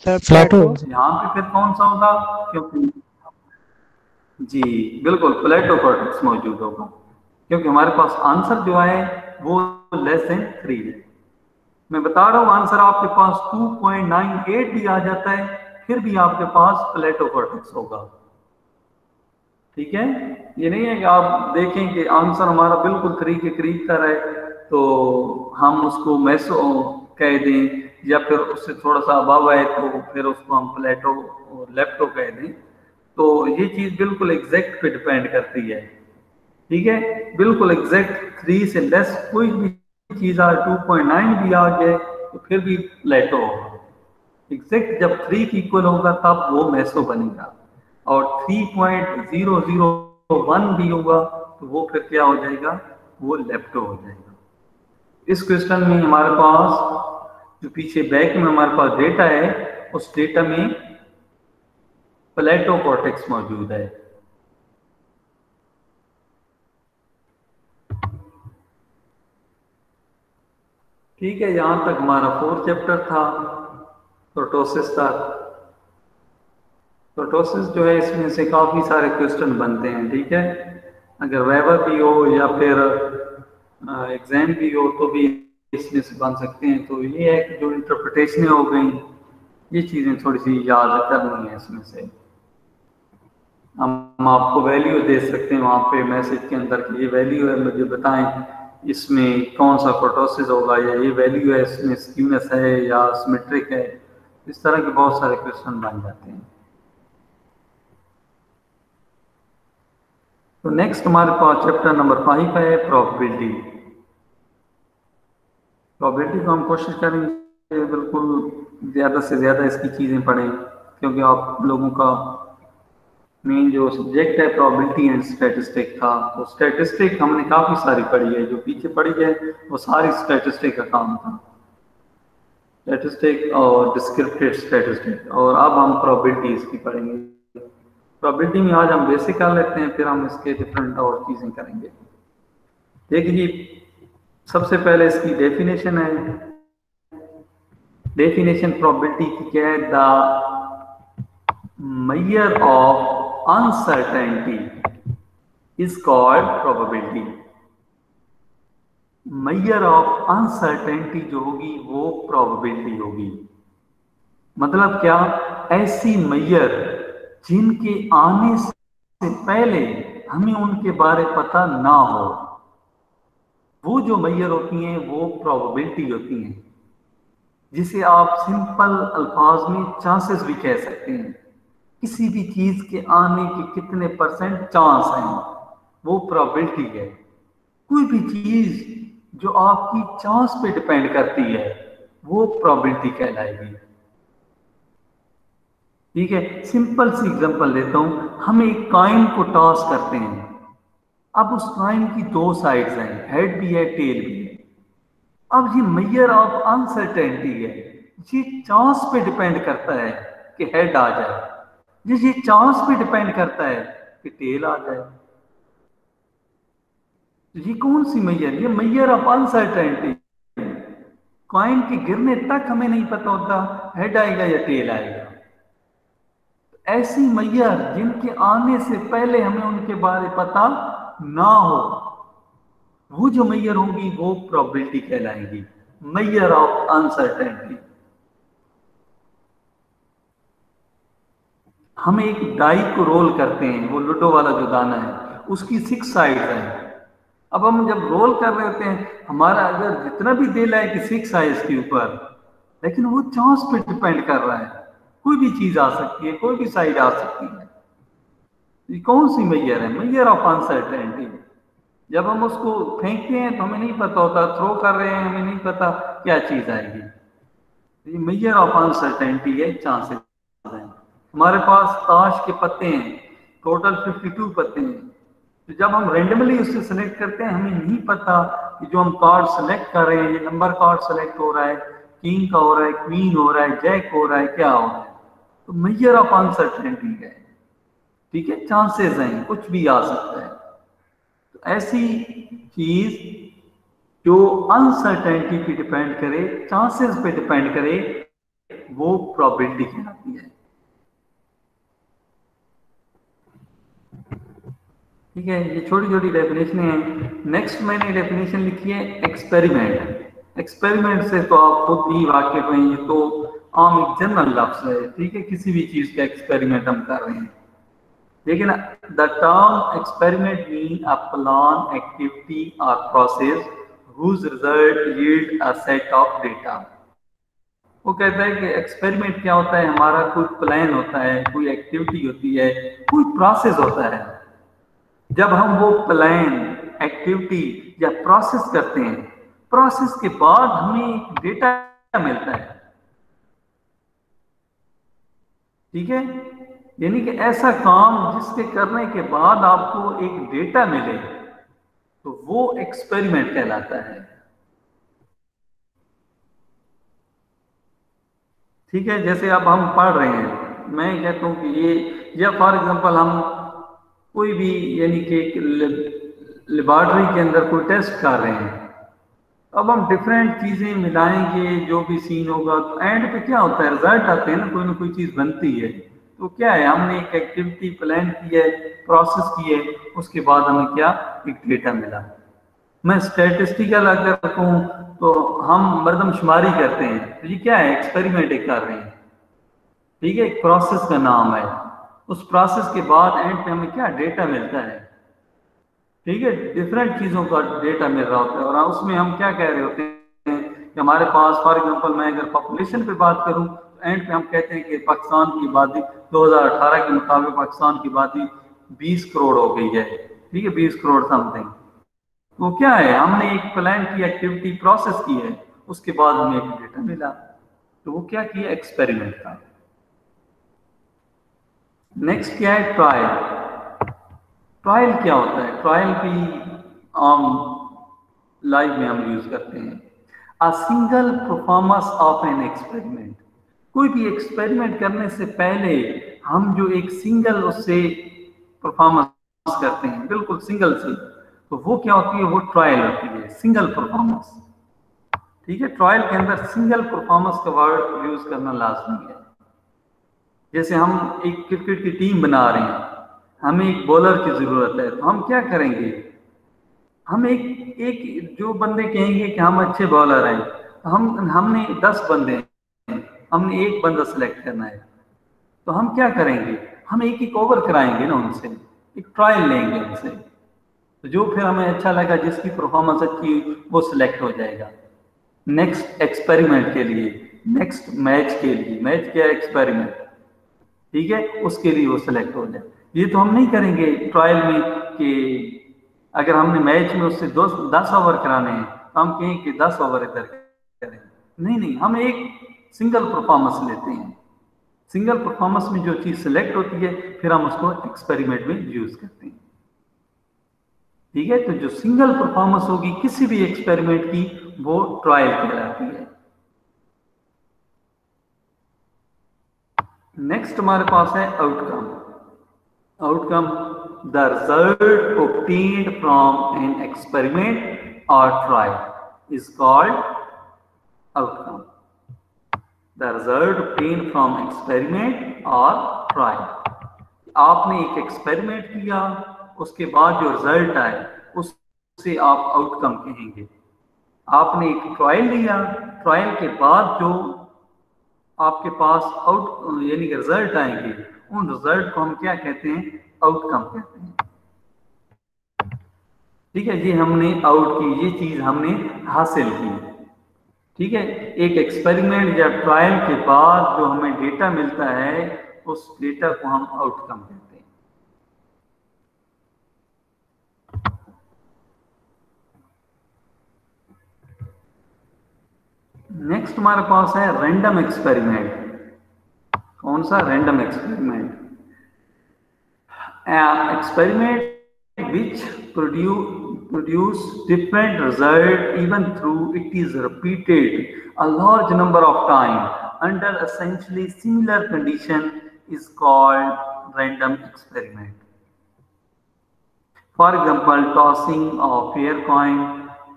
सर प्लेटो। यहाँ पे फिर कौन सा होगा, क्योंकि जी बिल्कुल प्लेटो कॉर्टेक्स मौजूद होगा, क्योंकि हमारे पास आंसर जो है वो लेस देन 3 है। मैं बता रहा हूँ आंसर आपके पास 2.98 भी आ जाता है, फिर भी आपके पास प्लेटो कॉर्टेक्स होगा। ठीक है, ये नहीं है कि आप देखें कि आंसर हमारा बिल्कुल 3 के करीब का रहे तो हम उसको मेसो कह दें, या फिर उससे थोड़ा सा अबव है तो फिर उसको हम प्लेटो और लेप्टो कह दें। तो ये चीज बिल्कुल एग्जैक्ट पे डिपेंड करती है। ठीक है, बिल्कुल एग्जैक्ट 3 से लेस कोई भी चीज आ 2.9 भी आ जाए तो फिर भी प्लेटो होगा। एग्जैक्ट जब 3 की इक्वल होगा तब वो मेसो बनेगा, और 3.001 भी होगा तो वो फिर क्या हो जाएगा, वो लेप्टो हो जाएगा। इस क्वेश्चन में हमारे पास जो पीछे बैक में हमारे पास डेटा है, उस डेटा में प्लेटो कॉर्टेक्स मौजूद है। ठीक है, यहां तक हमारा 4th चैप्टर था, कर्टोसिस था। कर्टोसिस जो है इसमें से काफी सारे क्वेश्चन बनते हैं। ठीक है, अगर वेबर भी हो या फिर एग्जाम भी हो तो भी इसमें से बन सकते हैं। तो ये है कि जो इंटरप्रिटेशन हो गई, ये चीजें थोड़ी सी याद करनी है इसमें से। हम आपको वैल्यू दे सकते हैं वहां पे मैसेज के अंदर कि ये वैल्यू है, मुझे बताएं इसमें कौन सा कर्टोसिस होगा, या ये वैल्यू है इसमें स्क्यूनेस है या सिमेट्रिक है। इस तरह के बहुत सारे क्वेश्चन बन जाते हैं। तो नेक्स्ट हमारे पास चैप्टर नंबर 5 है प्रोबेबिलिटी। प्रोबेबिलिटी को हम कोशिश करेंगे बिल्कुल ज़्यादा से ज़्यादा इसकी चीज़ें पढ़ें, क्योंकि आप लोगों का मेन जो सब्जेक्ट है प्रोबेबिलिटी एंड स्टैटिस्टिक था। तो स्टैटिस्टिक हमने काफ़ी सारी पढ़ी है, जो पीछे पढ़ी है वो सारी स्टैटिस्टिक का काम था, स्टैटिस्टिक और डिस्क्रिप्टिव स्टैटिस्टिक। और अब हम प्रोबेबिलिटी इसकी पढ़ेंगे। प्रोबेबिलिटी में आज हम बेसिक कर लेते हैं, फिर हम इसके डिफरेंट और चीज़ें करेंगे। देखिए, सबसे पहले इसकी डेफिनेशन है। डेफिनेशन प्रोबेबिलिटी की क्या है, the measure of uncertainty is called probability। measure of uncertainty जो होगी वो probability होगी। मतलब क्या, ऐसी measure जिनके आने से पहले हमें उनके बारे पता ना हो, वो जो measure होती हैं वो probability होती हैं, जिसे आप सिंपल अल्फाज में चांसेस भी कह सकते हैं। किसी भी चीज के आने के कितने परसेंट चांस हैं, वो प्रोबेबिलिटी है। कोई भी चीज जो आपकी चांस पे डिपेंड करती है वो प्रोबेबिलिटी कहलाएगी। ठीक है, सिंपल सी एग्जांपल देता हूं। हम एक कॉइन को टॉस करते हैं, अब उस कॉइन की 2 साइड्स हैं, हेड भी है टेल भी है। अब ये मेजर ऑफ अनसर्टेनिटी है, ये चांस पे डिपेंड करता है कि हेड आ जाए, ये चांस पे डिपेंड करता है कि टेल आ जाए। ये कौन सी मेजर, ये मेजर ऑफ अनसर्टेनिटी। कॉइन के गिरने तक हमें नहीं पता होता हेड आएगा या टेल आएगा। ऐसी मेजर जिनके आने से पहले हमें उनके बारे पता ना हो, वो जो मेजर होंगी वो प्रोबेबिलिटी कहलाएंगी, मेजर ऑफ अनसर्टेनिटी। हम एक डाई को रोल करते हैं, वो लूडो वाला जो दाना है उसकी 6 साइड्स हैं। अब हम जब रोल कर रहे होते हैं, हमारा अगर जितना भी दिल है कि 6 आए इसके ऊपर, लेकिन वो चांस पे डिपेंड कर रहा है, कोई भी चीज आ सकती है, कोई भी साइड आ सकती है। ये कौन सी मैयर है? Maihar of uncertainty. जब हम उसको फेंकते हैं तो हमें नहीं पता होता, थ्रो कर रहे हैं हमें नहीं पता क्या चीज आएगी। ये मैयर ऑफ अनसर्टेनिटी है, चांसेस हैं। हमारे पास ताश के पत्ते हैं, टोटल 52 पत्ते हैं, तो जब हम रेंडमली उससे सेलेक्ट करते हैं हमें नहीं पता कि जो हम कार्ड सेलेक्ट कर रहे हैं, ये नंबर कार्ड सेलेक्ट हो रहा है, किंग का हो रहा है, क्वीन हो रहा है, जैक हो रहा है, क्या हो रहा है। तो मैयर ऑफ अनसर्टेनिटी है, ठीक है, चांसेस हैं, कुछ भी आ सकता है। तो ऐसी चीज जो अनसर्टेनिटी पे डिपेंड करे, चांसेस पे डिपेंड करे, वो प्रोबेबिलिटी कहलाती है। ठीक है, ये छोटी छोटी डेफिनेशन हैं। नेक्स्ट मैंने डेफिनेशन लिखी है एक्सपेरिमेंट। एक्सपेरिमेंट से तो आप खुद ही वाकिफ हैं, ये तो आम एक जनरल लफ्ज है, ठीक है, किसी भी चीज का एक्सपेरिमेंट हम कर रहे हैं। लेकिन the term experiment mean a plan, activity और process whose result yield a set of data। वो कहता है कि एक्सपेरिमेंट क्या होता है, हमारा कोई प्लान होता है, कोई एक्टिविटी होती है, कोई प्रोसेस होता है। जब हम वो प्लान, एक्टिविटी या प्रोसेस करते हैं, प्रोसेस के बाद हमें एक डेटा मिलता है, ठीक है, यानी कि ऐसा काम जिसके करने के बाद आपको एक डेटा मिले, तो वो एक्सपेरिमेंट कहलाता है। ठीक है, जैसे अब हम पढ़ रहे हैं, मैं कहता हूं कि ये, या फॉर एग्जांपल हम कोई भी यानी कि लेबोरेटरी के अंदर कोई टेस्ट कर रहे हैं, अब हम डिफरेंट चीजें मिलाएंगे, जो भी सीन होगा, तो एंड पे क्या होता है, रिजल्ट आते हैं ना कोई चीज बनती है। तो क्या है, हमने एक एक्टिविटी प्लान की है, प्रोसेस की है, उसके बाद हमें क्या, एक डेटा मिला। मैं स्टैटिस्टिकल अगर कहूँ तो हम मर्दमशुमारी करते हैं, तो ये क्या है, एक्सपेरिमेंट कर रहे हैं, ठीक है, एक प्रोसेस का नाम है। उस प्रोसेस के बाद एंड पे हमें क्या डेटा मिलता है, ठीक है, डिफरेंट चीजों का डेटा मिल रहा होता है। और उसमें हम क्या कह रहे होते हैं कि हमारे पास, फॉर एग्जांपल मैं अगर पॉपुलेशन पे बात करूं, तो एंड पे हम कहते हैं कि पाकिस्तान की आबादी 2018 के मुताबिक पाकिस्तान की आबादी 20 करोड़ हो गई है, ठीक है, 20 करोड़ समथिंग। तो क्या है, हमने एक प्लान की, एक्टिविटी, प्रोसेस की है, उसके बाद हमें एक डेटा मिला, तो वो क्या किया, एक्सपेरिमेंट का। नेक्स्ट क्या है, ट्रायल। ट्रायल क्या होता है, ट्रायल भी आम लाइफ में हम यूज करते हैं। A single performance of an experiment. कोई भी एक्सपेरिमेंट करने से पहले हम जो एक सिंगल उससे परफॉर्मेंस करते हैं, बिल्कुल सिंगल से, तो वो क्या होती है, वो ट्रायल होती है, सिंगल परफॉर्मेंस। ठीक है, ट्रायल के अंदर सिंगल परफॉर्मेंस का वर्ड यूज करना लाजमी है। जैसे हम एक क्रिकेट की टीम बना रहे हैं, हमें एक बॉलर की जरूरत है, तो हम क्या करेंगे, हम एक जो बंदे कहेंगे कि हम अच्छे बॉलर हैं, तो हमने 10 बंदे हैं, हमने एक बंदा सेलेक्ट करना है, तो हम क्या करेंगे, हम एक ओवर कराएंगे ना उनसे, एक ट्रायल लेंगे उनसे, तो जो फिर हमें अच्छा लगा, जिसकी परफॉर्मेंस अच्छी, वो सिलेक्ट हो जाएगा नेक्स्ट एक्सपेरिमेंट के लिए, नेक्स्ट मैच के लिए। मैच क्या है, एक्सपेरिमेंट, ठीक है, उसके लिए वो सिलेक्ट हो जाए। ये तो हम नहीं करेंगे ट्रायल में कि अगर हमने मैच में उससे 10 ओवर कराने हैं, तो हम कहें कि 10 ओवर इधर करें, नहीं, हम एक सिंगल परफॉर्मेंस लेते हैं। सिंगल परफॉर्मेंस में जो चीज सिलेक्ट होती है, फिर हम उसको एक्सपेरिमेंट में यूज करते हैं। ठीक है, तो जो सिंगल परफॉर्मेंस होगी किसी भी एक्सपेरिमेंट की, वो ट्रायल कहलाती है। नेक्स्ट हमारे पास है outcome. Outcome, the result obtained from an experiment or trial is called outcome. The result obtained from experiment or trial. आपने एक एक्सपेरिमेंट किया, उसके बाद जो रिजल्ट आए उससे आप आउटकम कहेंगे। आपने एक ट्रायल लिया, ट्रायल के बाद जो आपके पास यानी कि रिजल्ट आएंगे, उन रिजल्ट को हम क्या कहते हैं, आउटकम कहते हैं। ठीक है, ये हमने आउट की, ये चीज हमने हासिल की। ठीक है, एक एक्सपेरिमेंट या ट्रायल के बाद जो हमें डेटा मिलता है उस डेटा को हम आउटकम कहते हैं। नेक्स्ट हमारे पास है रैंडम एक्सपेरिमेंट। कौन सा? Random experiment. Experiment which produce different result even though it is repeated a large number of time under essentially similar condition is called random experiment. For example, tossing a fair coin,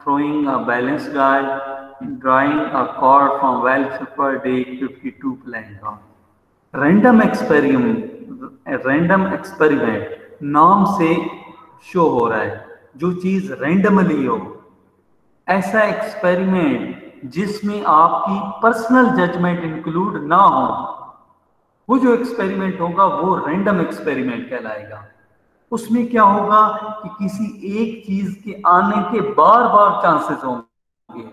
throwing a balanced die, drawing a card from well per day 52 playing cards. Random experiment नाम से शो हो रहा है जो चीज रैंडमली हो। ऐसा एक्सपेरिमेंट जिसमें आपकी पर्सनल जजमेंट इंक्लूड ना हो, वो जो एक्सपेरिमेंट होगा वो रैंडम एक्सपेरिमेंट कहलाएगा। उसमें क्या होगा कि किसी एक चीज के आने के बार बार चांसेस होंगे,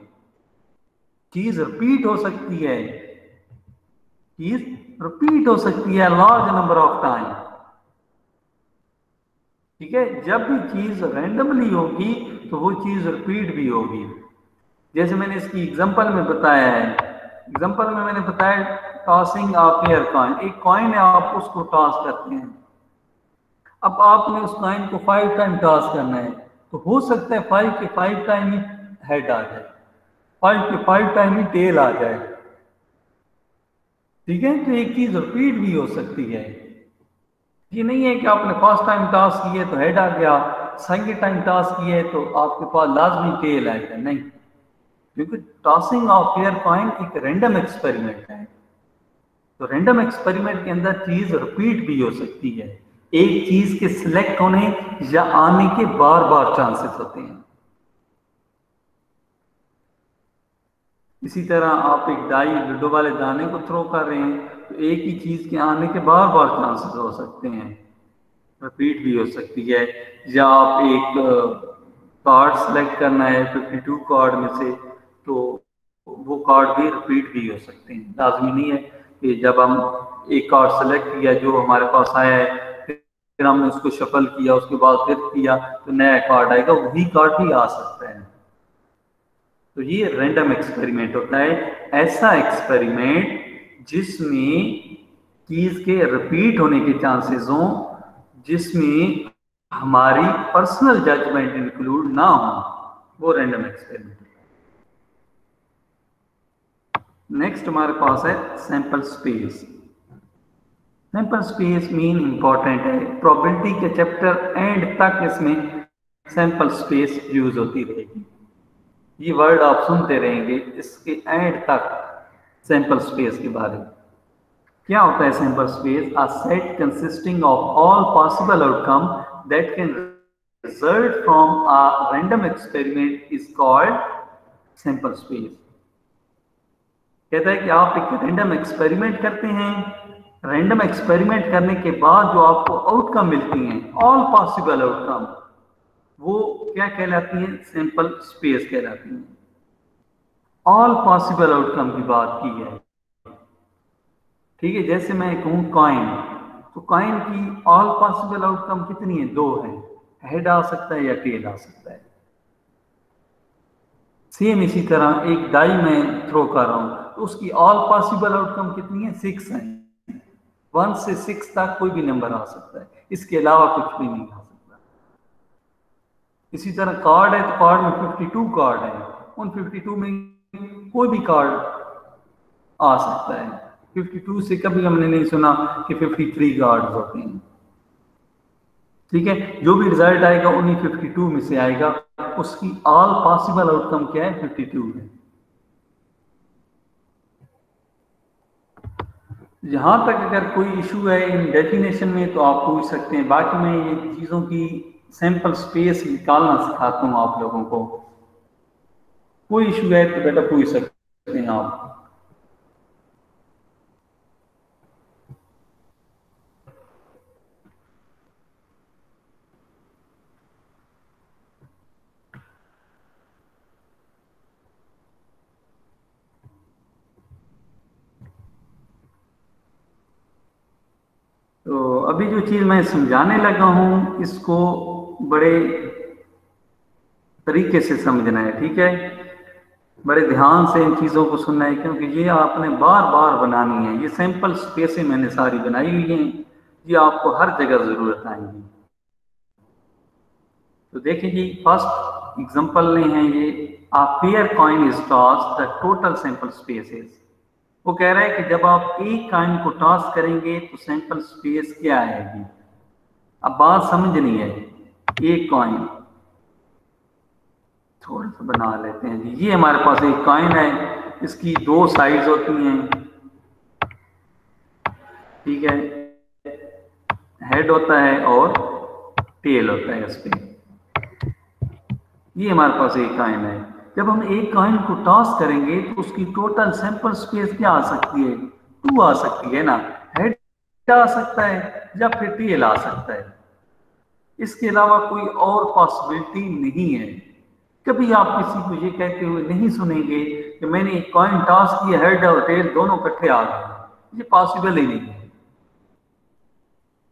चीज रिपीट हो सकती है, चीज रिपीट हो सकती है लार्ज नंबर ऑफ टाइम। ठीक है, जब भी चीज रैंडमली होगी तो वो चीज रिपीट भी होगी। जैसे मैंने इसकी एग्जांपल में बताया है, एग्जांपल में मैंने बताया टॉसिंग ऑफ फेयर कॉइन। एक कॉइन है, आप उसको टॉस करते हैं। अब आपने उस कॉइन को 5 टाइम टॉस करना है, तो हो सकता है 5 के 5 टाइम ही हेड आ जाए, 5 के 5 टाइम ही टेल आ जाए। ठीक है, तो एक चीज रिपीट भी हो सकती है। ये नहीं है कि आपने फर्स्ट टाइम टॉस किए तो हेड आ गया, सेकंड टाइम टॉस किए तो आपके पास लाजमी टेल आएगा, नहीं। क्योंकि टॉसिंग ऑफ फेयर कॉइन एक रैंडम एक्सपेरिमेंट है। तो रैंडम एक्सपेरिमेंट के अंदर चीज रिपीट भी हो सकती है, एक चीज के सिलेक्ट होने या आने के बार बार चांसेस होते हैं। इसी तरह आप एक डाई लूडो वाले दाने को थ्रो कर रहे हैं तो एक ही चीज के आने के बार बार चांसेस हो सकते हैं, रिपीट भी हो सकती है। या आप एक कार्ड सेलेक्ट करना है 52 कार्ड में से, तो वो कार्ड भी रिपीट भी हो सकते हैं। लाजमी नहीं है कि जब हम एक कार्ड सेलेक्ट किया जो हमारे पास आया है, फिर हमने उसको शफल किया, उसके बाद फिर किया तो नया कार्ड आएगा, वही कार्ड भी आ सकता है। तो ये रैंडम एक्सपेरिमेंट होता है, ऐसा एक्सपेरिमेंट जिसमें चीज के रिपीट होने के चांसेस हों, जिसमें हमारी पर्सनल जजमेंट इंक्लूड ना हो, वो रैंडम एक्सपेरिमेंट। नेक्स्ट हमारे पास है sample space. Sample space main important है, प्रोबेबिलिटी के चैप्टर एंड तक इसमें सैंपल स्पेस यूज होती रहेगी। ये वर्ड आप सुनते रहेंगे इसके एंड तक सैंपल स्पेस के बारे में। क्या होता है sample space? A set consisting of all possible outcome that can result from a random experiment is called sample space. कहता है कि आप एक रैंडम एक्सपेरिमेंट करते हैं, रैंडम एक्सपेरिमेंट करने के बाद जो आपको आउटकम मिलती हैं, ऑल पॉसिबल आउटकम, वो क्या कहलाती हैं? सैंपल स्पेस कहलाती हैं। ऑल पॉसिबल आउटकम की बात की है। ठीक है, जैसे मैं कहूँ कॉइन, तो कॉइन की ऑल पॉसिबल आउटकम कितनी है? 2 है, हेड आ सकता है या टेल आ सकता है। सेम इसी तरह एक डाई में थ्रो कर रहा हूं तो उसकी ऑल पॉसिबल आउटकम कितनी है? 6 है। 1 से 6 तक कोई भी नंबर आ सकता है, इसके अलावा कुछ भी नहीं आ सकता। इसी तरह कार्ड है तो कार्ड में 52 कार्ड है, उन 52 में कोई भी कार्ड आ सकता है। 52 से कभी हमने नहीं सुना कि 53 कार्ड होते हैं। ठीक है, जो भी रिजल्ट आएगा उन्हीं 52 में से आएगा, उसकी ऑल पॉसिबल आउटकम क्या है? 52 है। जहां तक अगर कोई इशू है इन डेफिनेशन में तो आप पूछ सकते हैं, बाकी मैं ये चीजों की सैंपल स्पेस निकालना सिखाता हूं आप लोगों को। कोई इशू है तो बेटा पूछ सकते हैं आप। अभी जो चीज मैं समझाने लगा हूं इसको बड़े तरीके से समझना है, ठीक है, बड़े ध्यान से इन चीजों को सुनना है, क्योंकि ये आपने बार बार बनानी है। ये सैंपल स्पेसें मैंने सारी बनाई हुई हैं, ये आपको हर जगह जरूरत आएंगी। तो देखिए जी, फर्स्ट एग्जांपल में है ये, a pair coin is tossed, the total sample space is। वो कह रहा है कि जब आप एक कॉइन को टॉस करेंगे तो सैंपल स्पेस क्या आएगी। अब बात समझनी है, एक कॉइन थोड़ा सा बना लेते हैं जी। ये हमारे पास एक कॉइन है, इसकी दो साइड्स होती हैं, ठीक है, हेड होता है और टेल होता है इस पे। ये हमारे पास एक कॉइन है। जब हम एक कॉइन को टॉस करेंगे तो उसकी टोटल सैंपल स्पेस क्या आ सकती है, 2 आ सकती है ना। हेड आ सकता है या फिर टेल आ सकता है, इसके अलावा कोई और पॉसिबिलिटी नहीं है। कभी आप किसी को ये कहते हुए नहीं सुनेंगे कि मैंने एक कॉइन टॉस किया, हेड और टेल दोनों इकट्ठे आ गए, ये पॉसिबल ही नहीं है,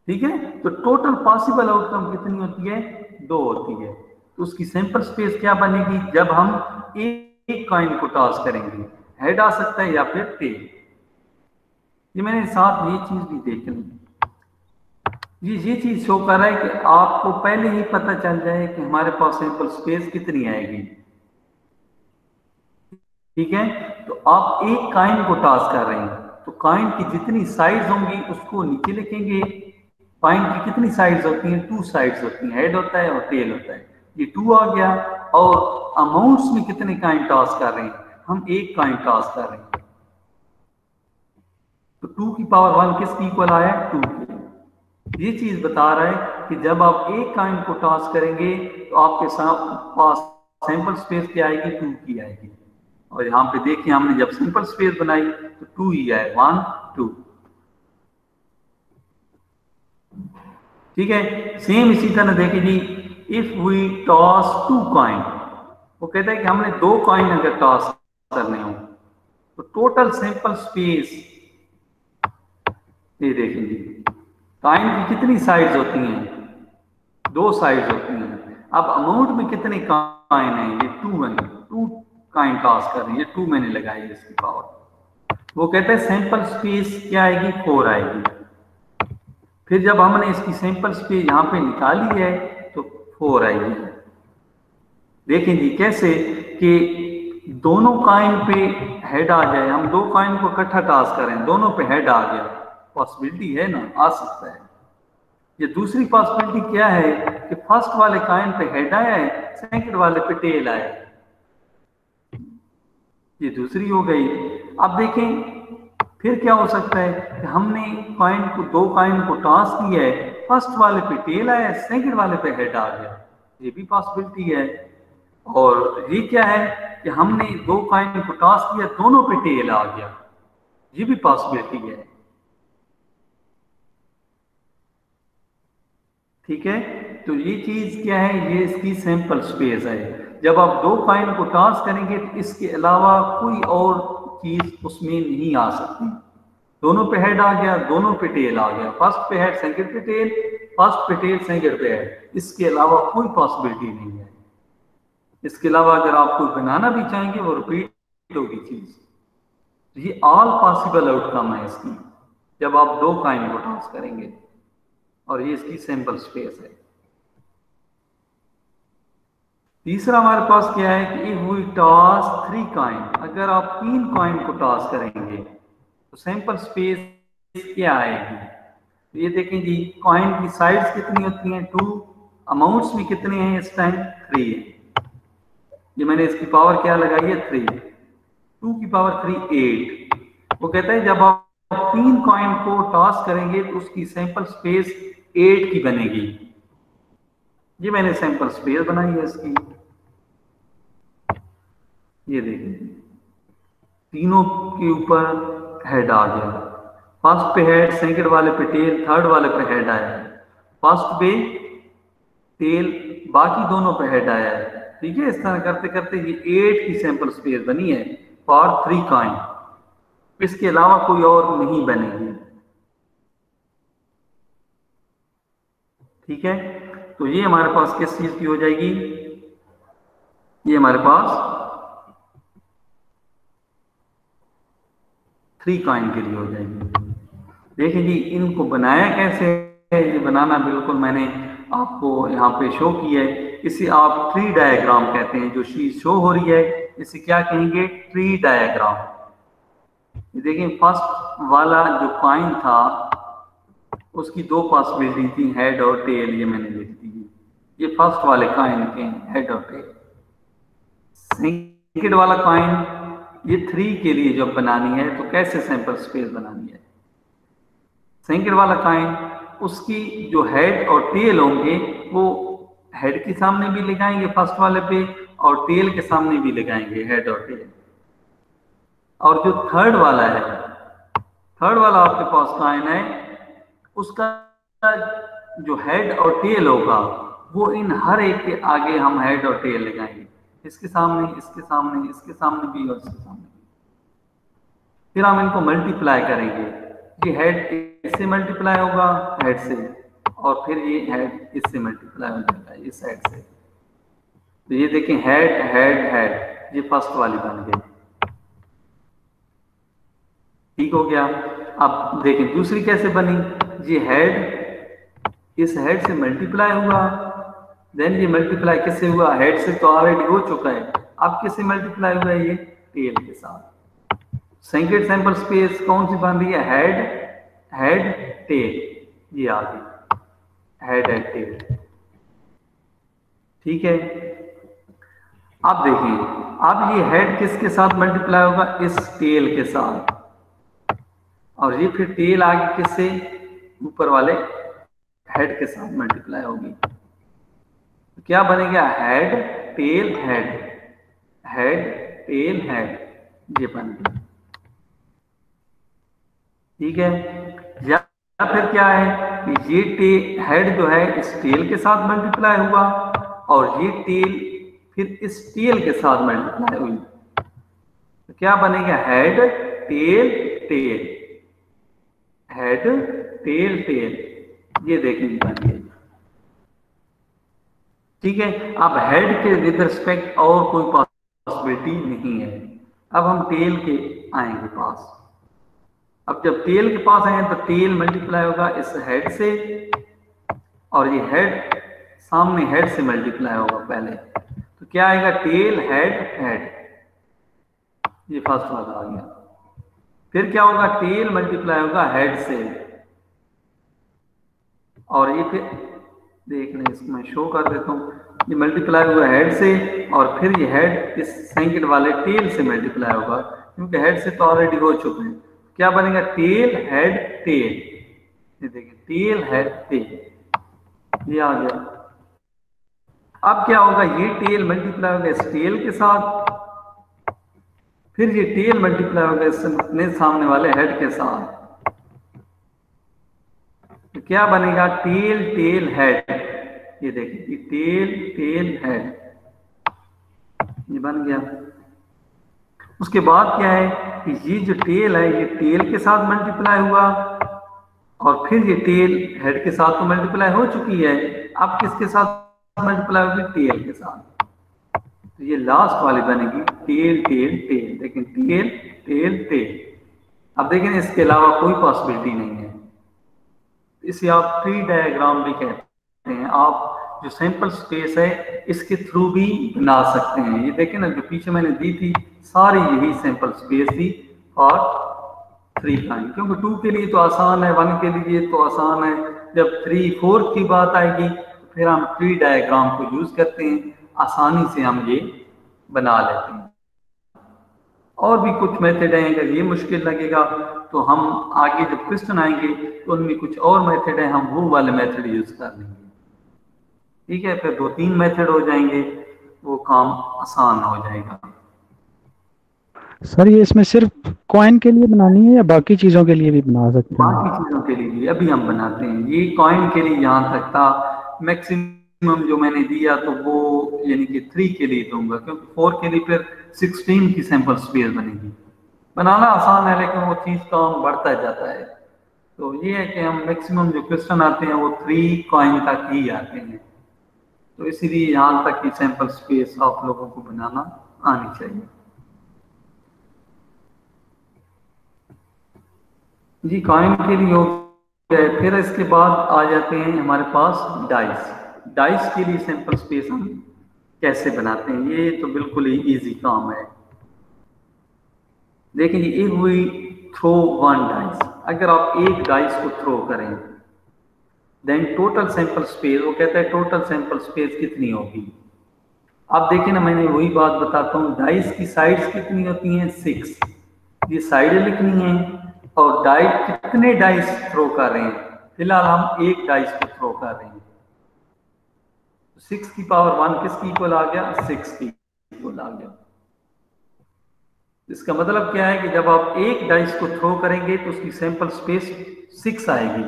ठीक है। तो टोटल पॉसिबल आउटकम कितनी होती है, 2 होती है। तो उसकी सैंपल स्पेस क्या बनेगी जब हम एक कॉइन को टॉस करेंगे, हेड आ सकता है या फिर टेल। ये मैंने साथ ये चीज भी देख ली, ये चीज शो कर रहा है कि आपको पहले ही पता चल जाए कि हमारे पास सैंपल स्पेस कितनी आएगी, ठीक है। तो आप एक कॉइन को टॉस कर रहे हैं तो कॉइन की जितनी साइड्स होंगी उसको नीचे लिखेंगे। कॉइन की कितनी साइड्स होती हैं, 2 साइड्स होती हैं, हेड होता है और टेल होता है। ये 2 आ गया। और अमाउंट्स में कितने कॉइन टॉस कर रहे हैं, हम एक कॉइन टॉस कर रहे हैं, तो 2 की पावर 1 किसकी इक्वल आया, 2 के। ये चीज बता रहा है कि जब आप एक कॉइन को टॉस करेंगे तो आपके पास सैंपल स्पेस क्या आएगी, 2 की आएगी। और यहाँ पे देखिए हमने जब सैंपल स्पेस बनाई तो 2 ही आए, 1 2, ठीक है। सेम इसी तरह देखिए जी, इफ वी टॉस 2 कॉइन, वो कहता है कि हमने 2 कॉइन अगर टॉस करने हो तो टोटल सैंपल स्पेस, ये देखिए जी, कॉइन की कितनी साइड्स होती हैं, 2 साइड्स होती हैं। अब अमाउंट में कितने कॉइन हैं, ये 2 हैं, 2 कॉइन टॉस कर रही है, 2 मैंने लगाई है इसकी पावर। वो कहता है सैंपल स्पेस क्या आएगी, 4 आएगी। फिर जब हमने इसकी सैंपल स्पेस यहाँ पे निकाली है तो 4 आएगी। देखें जी कैसे कि दोनों कॉइन पे हेड आ जाए, हम 2 कॉइन को इकट्ठा टॉस करें, दोनों पे हेड आ गया, पॉसिबिलिटी है ना, आ सकता है। ये दूसरी पॉसिबिलिटी क्या है कि फर्स्ट वाले कॉइन पे हेड आया है, सेकंड वाले पे टेल आया है, ये दूसरी हो गई। अब देखें फिर क्या हो सकता है कि हमने कॉइन को 2 कॉइन को टॉस किया है, फर्स्ट वाले पे टेल आया है, सेकंड वाले पे हेड आ गया, ये भी पॉसिबिलिटी है। और ये क्या है कि हमने 2 कॉइन को टॉस किया, दोनों पे टेल आ गया, ये भी पॉसिबिलिटी है, ठीक है। तो ये चीज क्या है, ये इसकी सैंपल स्पेस है। जब आप 2 कॉइन को टॉस करेंगे तो इसके अलावा कोई और चीज उसमें नहीं आ सकती। दोनों पे हेड आ गया, दोनों पे टेल आ गया, फर्स्ट पे हेड सेकंड पे टेल, फर्स्ट पे टेल सेकंड पे हेड, इसके अलावा कोई पॉसिबिलिटी नहीं है। इसके अलावा अगर आप कोई बनाना भी चाहेंगे वो रिपीट होगी चीज। ये ऑल पॉसिबल आउटकम है इसकी जब आप 2 कॉइन को टॉस करेंगे, और ये इसकी सैंपल स्पेस है। तीसरा हमारे पास क्या है कि इफ वी टॉस 3 कॉइन, अगर आप 3 कॉइन को टॉस करेंगे तो सैंपल स्पेस क्या आएगी। तो ये देखें जी, कॉइन की साइड्स कितनी होती हैं, 2, अमाउंट्स में कितने हैं इस टाइम, 3 है। ये मैंने इसकी पावर क्या लगाई है, 3, 2 की पावर 3 8। वो कहता है जब आप 3 कॉइन को टॉस करेंगे तो उसकी सैंपल स्पेस 8 की बनेगी। ये मैंने सैंपल स्पेस बनाई है इसकी, ये देखिए तीनों के ऊपर हेड आ गया, फर्स्ट पे हेड, सेकंड वाले पे टेल, थर्ड वाले पे हेड आया है, फर्स्ट पे टेल, बाकी दोनों पे हेड आया है, ठीक है। इस तरह करते करते ये 8 की सैंपल स्पेस बनी है फॉर 3 कॉइन, इसके अलावा कोई और नहीं बनेगी। ठीक है, तो ये हमारे पास किस चीज की हो जाएगी, ये हमारे पास 3 कॉइन के लिए हो जाएगी। देखिए जी, इनको बनाया कैसे है, ये बनाना बिल्कुल मैंने आपको यहाँ पे शो किया है। इसे आप ट्री डायग्राम कहते हैं। जो चीज शो हो रही है इसे क्या कहेंगे, ट्री डायग्राम। ये देखिए, फर्स्ट वाला जो कॉइन था उसकी 2 पॉसिबिलिटी थी, हेड और टेल, ये मैंने लिख दी। ये फर्स्ट वाले कॉइन के हेड और टेल। सेकंड वाला कॉइन ये 3 के लिए जब बनानी है तो कैसे सैंपल स्पेस बनानी है। सेकंड वाला कॉइन उसकी जो हेड और टेल होंगे वो हेड के सामने भी लगाएंगे फर्स्ट वाले पे, और टेल के सामने भी लगाएंगे हेड और टेल। और जो थर्ड वाला है, थर्ड वाला आपके पास कॉइन है, उसका जो हेड और टेल होगा वो इन हर एक के आगे हम हेड और टेल लगाएंगे, इसके सामने, इसके सामने, इसके सामने भी और इसके सामने भी। फिर हम इनको मल्टीप्लाई करेंगे। ये हेड इससे मल्टीप्लाई होगा हेड से, और फिर ये हेड इससे मल्टीप्लाई हो जाएगा इस साइड से। तो ये देखें, हेड हेड हेड, ये फर्स्ट वाली बन गई। ठीक हो गया। अब देखें दूसरी कैसे बनी। ये हेड इस हेड से मल्टीप्लाई हुआ, देन ये मल्टीप्लाई किससे हुआ, हेड से तो ऑलरेडी हो चुका है, अब किससे मल्टीप्लाई हुआ है, ये टेल के साथ। सेकंड सैंपल स्पेस कौन सी बन रही है, हेड हेड टेल, ये आ गई हेड हेड टेल। ठीक है। अब देखिए, अब ये हेड किसके साथ मल्टीप्लाई होगा, इस टेल के साथ, और ये फिर टेल आगे किससे, ऊपर वाले हेड के साथ मल्टीप्लाई होगी। तो क्या बनेगा, head tail head, head tail head, ये बन गया। ठीक है। या फिर क्या है कि ये हेड जो है इस टेल के साथ मल्टीप्लाई हुआ, और ये टेल फिर इस टेल के साथ मल्टीप्लाई हुई। तो क्या बनेगा, head tail tail, head tail tail, ये देखने बन गया। ठीक है। अब हेड के विद रिस्पेक्ट और कोई पॉसिबिलिटी नहीं है। अब हम टेल के आएंगे पास। अब जब टेल के पास आए तो टेल मल्टीप्लाई होगा इस हेड से, और ये हेड सामने हेड से मल्टीप्लाई होगा पहले। तो क्या आएगा, टेल हेड हेड, ये फर्स्ट वाला आ गया। फिर क्या होगा, टेल मल्टीप्लाई होगा हेड से, और ये फिर देख लें, इसको मैं शो कर देता हूँ। ये मल्टीप्लाई हुआ हेड से, और फिर ये हेड इस सेकंड वाले टेल से मल्टीप्लाई होगा, क्योंकि हेड से तो ऑलरेडी हो चुके हैं। क्या बनेगा, टेल हेड टेल, ये देखिए टेल हेड टेल, ये आ गया। अब क्या होगा, ये टेल मल्टीप्लाई होगा इस टेल के साथ, फिर ये टेल मल्टीप्लाई होगा इस सामने वाले हेड के साथ। तो क्या बनेगा, टेल टेल हेड, ये देखिए टेल टेल हेड, ये बन गया। उसके बाद क्या है कि ये जो टेल है ये टेल के साथ मल्टीप्लाई हुआ, और फिर ये टेल हेड के साथ तो मल्टीप्लाई हो चुकी है, अब किसके साथ मल्टीप्लाई होगी, टेल के साथ। तो ये लास्ट वाली बनेगी टेल टेल टेल, लेकिन टेल टेल टेल। अब देखें, इसके अलावा कोई पॉसिबिलिटी नहीं है। इसे आप ट्री डायग्राम भी कहते हैं। आप जो सैंपल स्पेस है इसके थ्रू भी बना सकते हैं। ये देखें ना, जो पीछे मैंने दी थी सारी यही सैंपल स्पेस थी और 3 लाइन, क्योंकि 2 के लिए तो आसान है, 1 के लिए तो आसान है। जब 3, 4 की बात आएगी फिर हम ट्री डायग्राम को यूज करते हैं, आसानी से हम ये बना लेते हैं। और भी कुछ मेथड हैं, अगर ये मुश्किल लगेगा तो हम आगे जब क्वेश्चन आएंगे तो उनमें कुछ और मेथड है, हम वो वाले मेथड यूज कर लेंगे। ठीक है, फिर 2-3 मेथड हो जाएंगे, वो काम आसान हो जाएगा। सर ये इसमें सिर्फ कॉइन के लिए बनानी है या बाकी चीजों के लिए भी बना सकते हैं? बाकी चीजों के लिए भी अभी हम बनाते हैं। ये कॉइन के लिए यहाँ तक था, मैक्सिमम जो मैंने दिया तो वो यानी कि 3 के लिए दूंगा, क्योंकि 4 के लिए फिर 16 की सैंपल स्पेस बनेगी। बनाना आसान है लेकिन वो चीज काम बढ़ता जाता है। तो ये है कि हम मैक्सिमम जो क्वेश्चन आते हैं वो 3 कॉइन तक ही आते हैं, तो इसीलिए यहाँ तक की सैंपल स्पेस आप लोगों को बनाना आनी चाहिए। जी कॉइन के लिए हो गया। फिर इसके बाद आ जाते हैं हमारे पास डाइस। डाइस के लिए सैंपल स्पेस हम कैसे बनाते हैं, ये तो बिल्कुल ही इजी काम है। देखिए इफ वी थ्रो 1 डाइस, अगर आप एक डाइस को थ्रो करें, देन टोटल सैंपल स्पेस, वो कहता है टोटल सैंपल स्पेस कितनी होगी। अब देखिए ना, मैंने वही बात बताता हूँ, डाइस की साइड्स कितनी होती हैं 6, ये साइड लिखनी है, और डाइस कितने डाइस थ्रो कर रहे हैं, फिलहाल हम एक डाइस को थ्रो कर रहे हैं। 6 की पावर 1 किसकी इक्वल आ गया, 6 की इक्वल आ गया। इसका मतलब क्या है कि जब आप एक डाइस को थ्रो करेंगे तो उसकी सैंपल स्पेस 6 आएगी।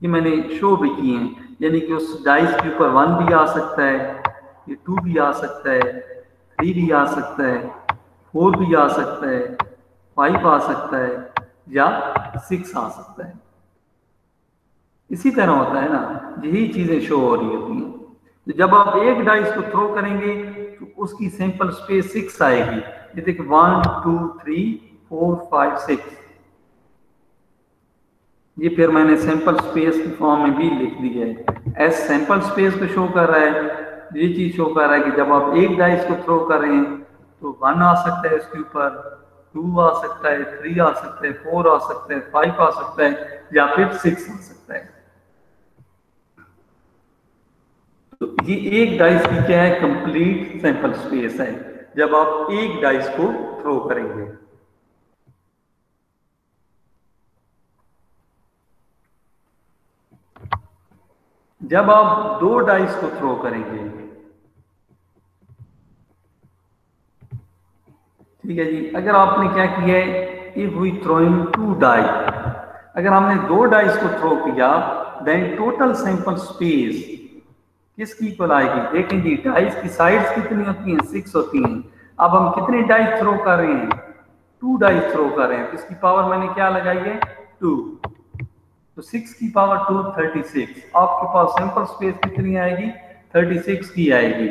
ये मैंने शो भी किए हैं, यानी कि उस डाइस के ऊपर 1 भी आ सकता है, ये 2 भी आ सकता है, 3 भी आ सकता है, 4 भी आ सकता है, 5 आ सकता है, या 6 आ सकता है। इसी तरह होता है ना, यही चीजें शो हो रही होती हैं। तो जब आप एक डाइस को थ्रो करेंगे तो उसकी सैंपल स्पेस 6 आएगी। ये देखिए 1 2 3 4 5 6, ये फिर मैंने सैंपल स्पेस की फॉर्म में भी लिख दी है। एस सैंपल स्पेस को शो कर रहा है, ये चीज शो कर रहा है कि जब आप एक डाइस को थ्रो कर रहे हैं तो 1 आ सकता है उसके ऊपर, 2 आ सकता है, 3 आ सकता है, 4 आ सकता है, 5 आ सकता है, या फिर 6 आ सकता है। तो ये एक डाइस की क्या है, कंप्लीट सैंपल स्पेस है जब आप एक डाइस को थ्रो करेंगे। जब आप 2 डाइस को थ्रो करेंगे, ठीक है जी, अगर आपने क्या किया है, इफ वी थ्रोइंग 2 डाई, अगर हमने 2 डाइस को थ्रो किया, देन टोटल सैंपल स्पेस किसकी इक्वल आएगी। देखें जी, डाइस की साइड्स कितनी होती हैं, 6 होती हैं। अब हम कितने डाइस थ्रो कर रहे हैं, 2 डाइस थ्रो कर रहे हैं, तो इसकी पावर मैंने क्या लगाई है, 2, तो 6 की पावर 2 36। आपके पास सैंपल स्पेस कितनी आएगी, 36 की आएगी।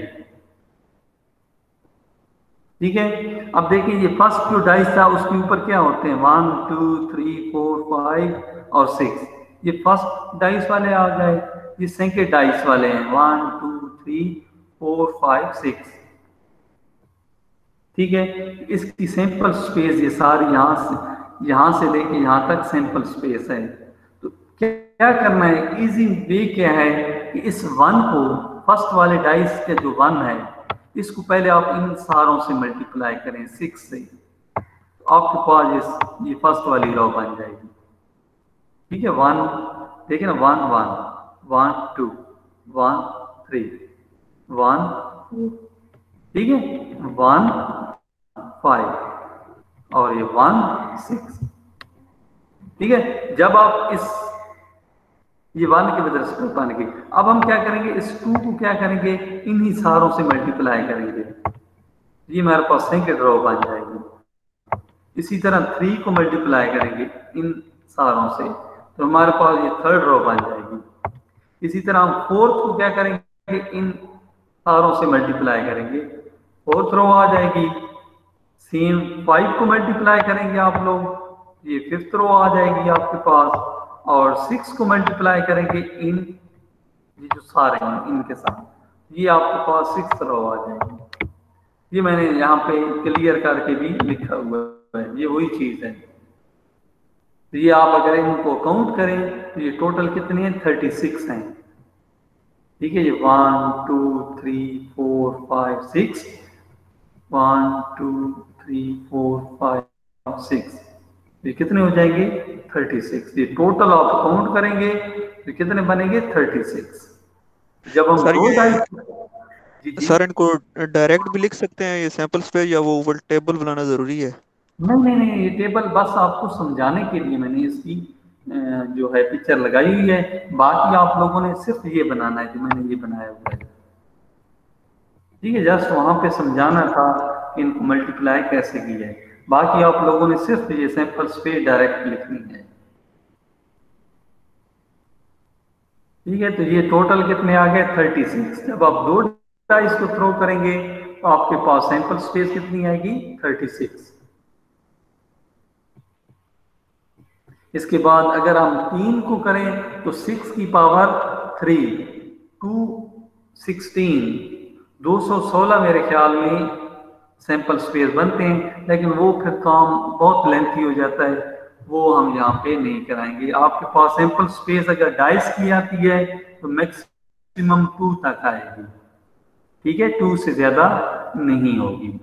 ठीक है, अब देखिए ये फर्स्ट जो डाइस था उसके ऊपर क्या होते हैं, 1 2 3 4 5 और 6, ये फर्स्ट डाइस वाले आ गए, ये सेकंड डाइस वाले हैं 1 2 3 4 5 6। ठीक है, इसकी सैंपल स्पेस ये सारी यहां से लेके यहां तक सैंपल स्पेस है। तो क्या करना है, इजी वे क्या है कि इस 1 को, फर्स्ट वाले डाइस के जो 1 है, इसको पहले आप इन सारों से मल्टीप्लाई करें 6 से, तो आपके पास ये फर्स्ट वाली रो बन जाएगी। ठीक है, 1 देखिए ना, 1 1 1 2 1 3 1 4, ठीक है, 1 5 और ये 1 6। ठीक है, जब आप इस ये 1 की वजह से पाने की, अब हम क्या करेंगे, इस 2 को क्या करेंगे, इन्हीं सारों से मल्टीप्लाई करेंगे, ये हमारे पास सेकंड रो बन जाएगी। इसी तरह 3 को मल्टीप्लाई करेंगे इन सारों से, तो हमारे पास ये थर्ड रो बन जाएगी। इसी तरह हम 4th को क्या करेंगे, इन सारों से मल्टीप्लाई करेंगे, 4th रो आ जाएगी। सेम 5 को मल्टीप्लाई करेंगे आप लोग, ये 5th रो आ जाएगी आपके पास, और 6 को मल्टीप्लाई करेंगे इन ये जो सारे हैं इनके साथ, ये आपके पास 6th रो आ जाएगी। ये मैंने यहाँ पे क्लियर करके भी लिखा हुआ है, ये वही चीज है। तो ये आप अगर इनको काउंट करें तो ये टोटल कितनी है, 36 हैं। ठीक है, ये 1 2 3 4 5 6, 1 2 3 4 5 6, ये कितने हो जाएंगे, 36। ये टोटल आप काउंट करेंगे तो कितने बनेंगे, 36। जब हम सर दो डाइस, सर इनको डायरेक्ट भी लिख सकते हैं ये सैंपल्स पे, या वो टेबल बनाना जरूरी है? नहीं, ये टेबल बस आपको समझाने के लिए मैंने इसकी जो है पिक्चर लगाई हुई है। बाकी आप लोगों ने सिर्फ ये बनाना है जो मैंने ये बनाया हुआ है। ठीक है, जस्ट वहां पे समझाना था कि इनको मल्टीप्लाई कैसे किया है। बाकी आप लोगों ने सिर्फ ये सैंपल्स पे डायरेक्ट लिखनी है। ठीक है, तो ये टोटल कितने आ गए 36। जब आप दो डाइस को थ्रो करेंगे तो आपके पास सैंपल स्पेस कितनी आएगी 36। इसके बाद अगर हम 3 को करें तो 6 की पावर 3 216 216 मेरे ख्याल में सैंपल स्पेस बनते हैं, लेकिन वो फिर काम बहुत लेंथी हो जाता है, वो हम यहाँ पे नहीं कराएंगे। आपके पास सैंपल स्पेस अगर डाइस की आती है तो मैक्सिमम 2 तक आएगी। ठीक है, 2 से ज्यादा नहीं होगी।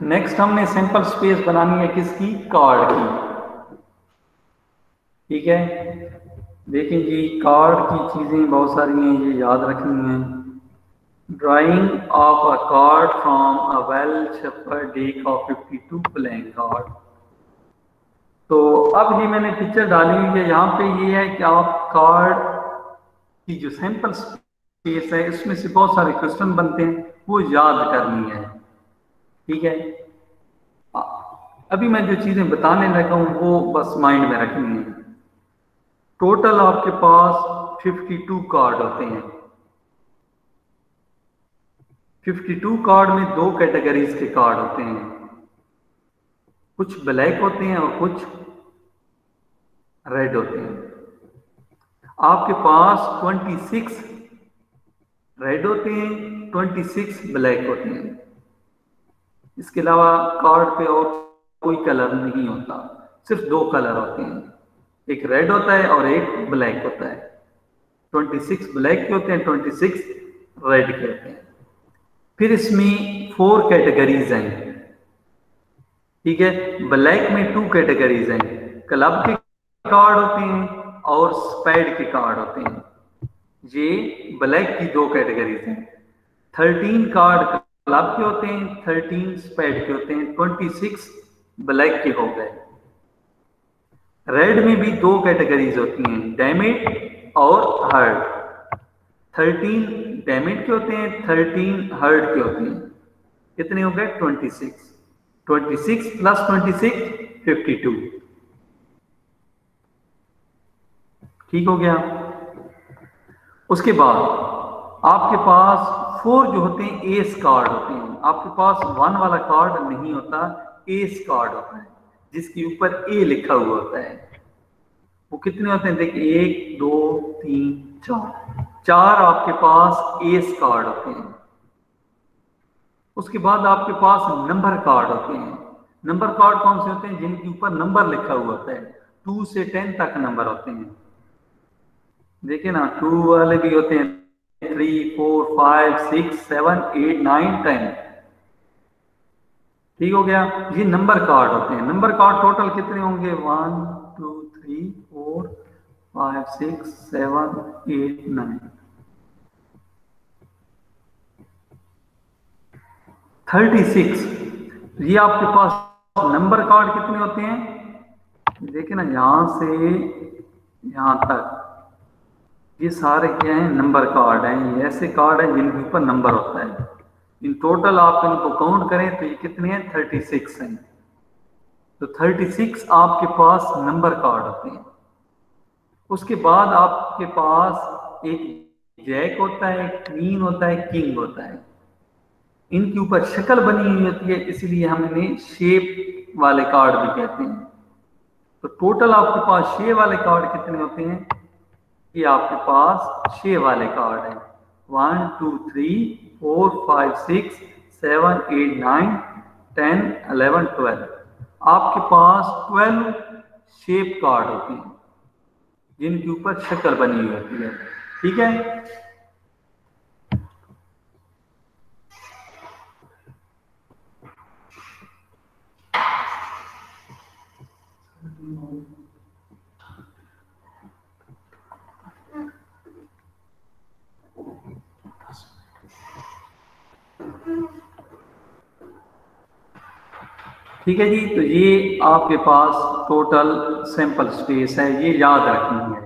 नेक्स्ट हमने सैंपल स्पेस बनानी है किसकी, कार्ड की। ठीक है, देखें जी, कार्ड की चीजें बहुत सारी हैं, ये याद रखनी है। Drying of a card from a well shuffled deck of 52 playing card. तो अब ये मैंने पिक्चर डाली हुई है यहाँ पे, ये है कि आप कार्ड की जो सैंपल स्पेस है इसमें से बहुत सारे क्वेश्चन बनते हैं, वो याद करनी है। ठीक है, अभी मैं जो चीजें बताने लगा हूं वो बस माइंड में रखनी है। टोटल आपके पास 52 कार्ड होते हैं। 52 कार्ड में दो कैटेगरीज के कार्ड होते हैं, कुछ ब्लैक होते हैं और कुछ रेड होते हैं। आपके पास 26 रेड होते हैं, 26 ब्लैक होते हैं। इसके अलावा कार्ड पे और कोई कलर नहीं होता, सिर्फ दो कलर होते हैं, एक रेड होता है और एक ब्लैक होता है। 26 ब्लैक के होते हैं, 26 रेड के होते हैं। फिर इसमें 4 कैटेगरीज हैं। ठीक है, ब्लैक में 2 कैटेगरीज हैं, क्लब के कार्ड होते हैं और स्पेड के कार्ड होते हैं। ये ब्लैक की 2 कैटेगरीज हैं। 13 कार्ड क्लब के होते हैं, 13 स्पेड के होते हैं, 26 ब्लैक के हो गए। रेड में भी 2 कैटेगरीज होती हैं, डैमेज और हर्ट। 13 डैमेज के होते हैं, 13 हर्ट के होते हैं। कितने हो गए 26 प्लस 26 52। ठीक हो गया। उसके बाद आपके पास 4 जो होते हैं एस कार्ड होते हैं। आपके पास 1 वाला कार्ड नहीं होता, एस कार्ड होता है जिसके ऊपर ए लिखा हुआ होता है। वो कितने होते हैं देखिए, 1 2 3 4 आपके पास एस कार्ड होते हैं। उसके बाद आपके पास नंबर कार्ड होते हैं। नंबर कार्ड कौन से होते हैं, जिनके ऊपर नंबर लिखा हुआ होता है। 2 से 10 तक नंबर होते हैं। देखिए ना, 2 वाले भी होते हैं, 3 4 5 6 7 8 9 10। ठीक हो गया, ये नंबर कार्ड होते हैं। नंबर कार्ड टोटल कितने होंगे, 1 2 3 4 5 6 7 8 9 36। ये आपके पास नंबर कार्ड कितने होते हैं, देखिए ना, यहां से यहां तक ये सारे क्या हैं, नंबर कार्ड हैं। ये ऐसे कार्ड हैं जिनके ऊपर नंबर होता है। इन टोटल आप इनको काउंट करें तो ये कितने हैं, 36 हैं। तो 36 आपके पास नंबर कार्ड होते हैं। उसके बाद आपके पास एक जैक होता है, क्वीन होता है, किंग होता है। इनके ऊपर शक्ल बनी हुई होती है, इसलिए हम इन्हें शेप वाले कार्ड भी कहते हैं। तो टोटल आपके पास शेप वाले कार्ड कितने होते हैं, ये आपके पास 6 वाले कार्ड हैं। 1 2 3 4 5 6 7 8 9 10 11 12। आपके पास 12 शेप कार्ड होते हैं जिनके ऊपर शक्ल बनी हुई होती है। ठीक है, ठीक है जी। तो ये आपके पास टोटल सैंपल स्पेस है, ये याद रखनी है।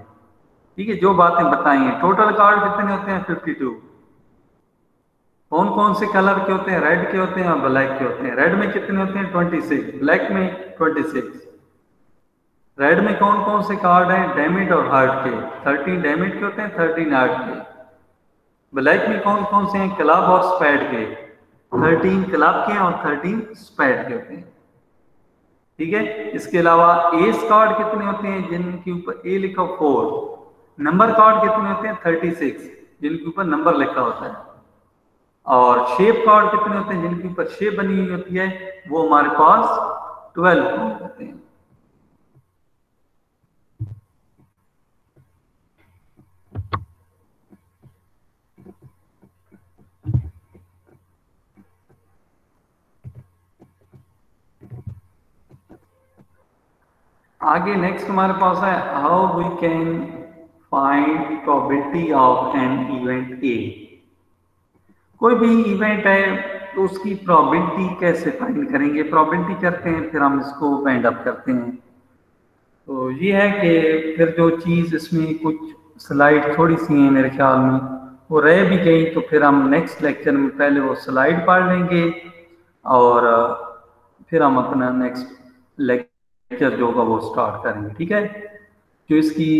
ठीक है, जो बातें बताई हैं। टोटल कार्ड कितने होते हैं, 52। कौन कौन से कलर के होते हैं? रेड के होते हैं और ब्लैक के होते हैं। रेड में कितने होते हैं? 26, ब्लैक में 26। रेड में कौन कौन से कार्ड हैं? डैमेज और हार्ट के। 13 डैमेज के होते हैं, 13 हार्ट के। ब्लैक में कौन कौन से हैं? क्लब और स्पैड के। 13 क्लब के और 13 स्पैड के होते हैं। ठीक है। इसके अलावा एस कार्ड कितने होते हैं? जिनके ऊपर ए लिखा 4। नंबर कार्ड कितने होते हैं? 36, जिनके ऊपर नंबर लिखा होता है। और शेप कार्ड कितने होते हैं? जिनके ऊपर शेप बनी हुई होती है, वो हमारे पास 12 कार्ड होते हैं। आगे नेक्स्ट हमारे पास है how we can find probability of an event A. कोई भी इवेंट है तो उसकी प्रोबेबिलिटी कैसे फाइंड करेंगे? प्रोबेबिलिटी करते हैं, फिर हम इसको फाइंड अप करते हैं। तो ये है कि फिर जो चीज़ इसमें कुछ स्लाइड थोड़ी सी है मेरे ख्याल में वो रह भी गई, तो फिर हम नेक्स्ट लेक्चर में पहले वो स्लाइड पढ़ लेंगे और फिर हम अपना नेक्स्ट लेक्चर जो होगा वो स्टार्ट करेंगे। ठीक है। जो इसकी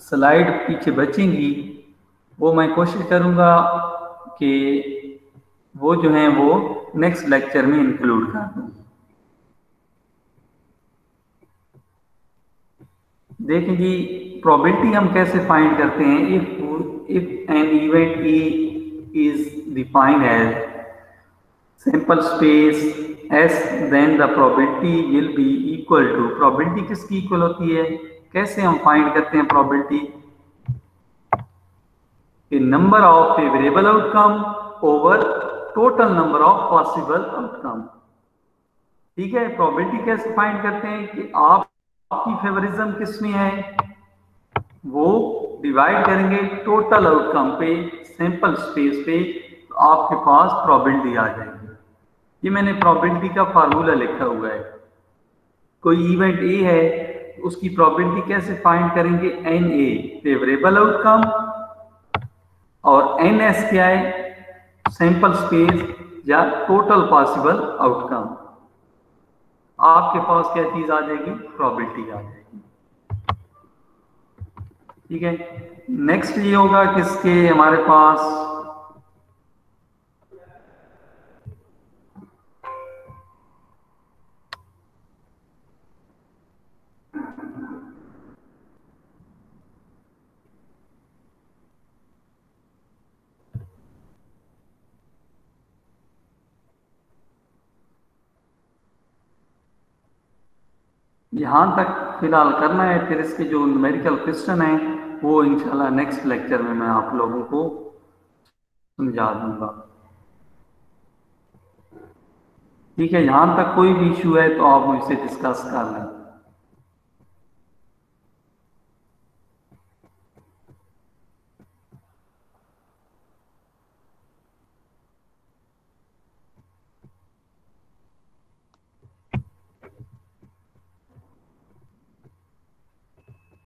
स्लाइड पीछे बचेंगी वो मैं कोशिश करूँगा कि वो जो है वो नेक्स्ट लेक्चर में इंक्लूड कर दूँ। देखें जी, प्रोबेबिलिटी हम कैसे फाइंड करते हैं? If an event A is defined as sample space S, then the probability will be equal to, probability किसकी इक्वल होती है? कैसे हम फाइंड करते हैं प्रोबेबिलिटी? कि number of favourable outcome over total number of possible outcome. ठीक है। प्रोबेबिलिटी कैसे फाइंड करते हैं? कि आपकी फेवरिज्म किस में है, वो डिवाइड करेंगे टोटल आउटकम पे, सैंपल स्पेस पे, तो आपके पास प्रोबेबिलिटी आ जाएगी। ये मैंने प्रोबेबिलिटी का फार्मूला लिखा हुआ है। कोई इवेंट ए है, उसकी प्रोबेबिलिटी कैसे फाइंड करेंगे? एन ए फेवरेबल आउटकम और एन एस क्या है? सैंपल स्पेस या टोटल पॉसिबल आउटकम। आपके पास क्या चीज आ जाएगी? प्रोबेबिलिटी आ जाएगी। ठीक है। नेक्स्ट ये होगा किसके हमारे पास यहाँ तक फिलहाल करना है, फिर इसके जो न्यूमेरिकल क्वेश्चन है वो इंशाल्लाह नेक्स्ट लेक्चर में मैं आप लोगों को समझा दूंगा। ठीक है। यहाँ तक कोई भी इशू है तो आप मुझसे डिस्कस कर लें।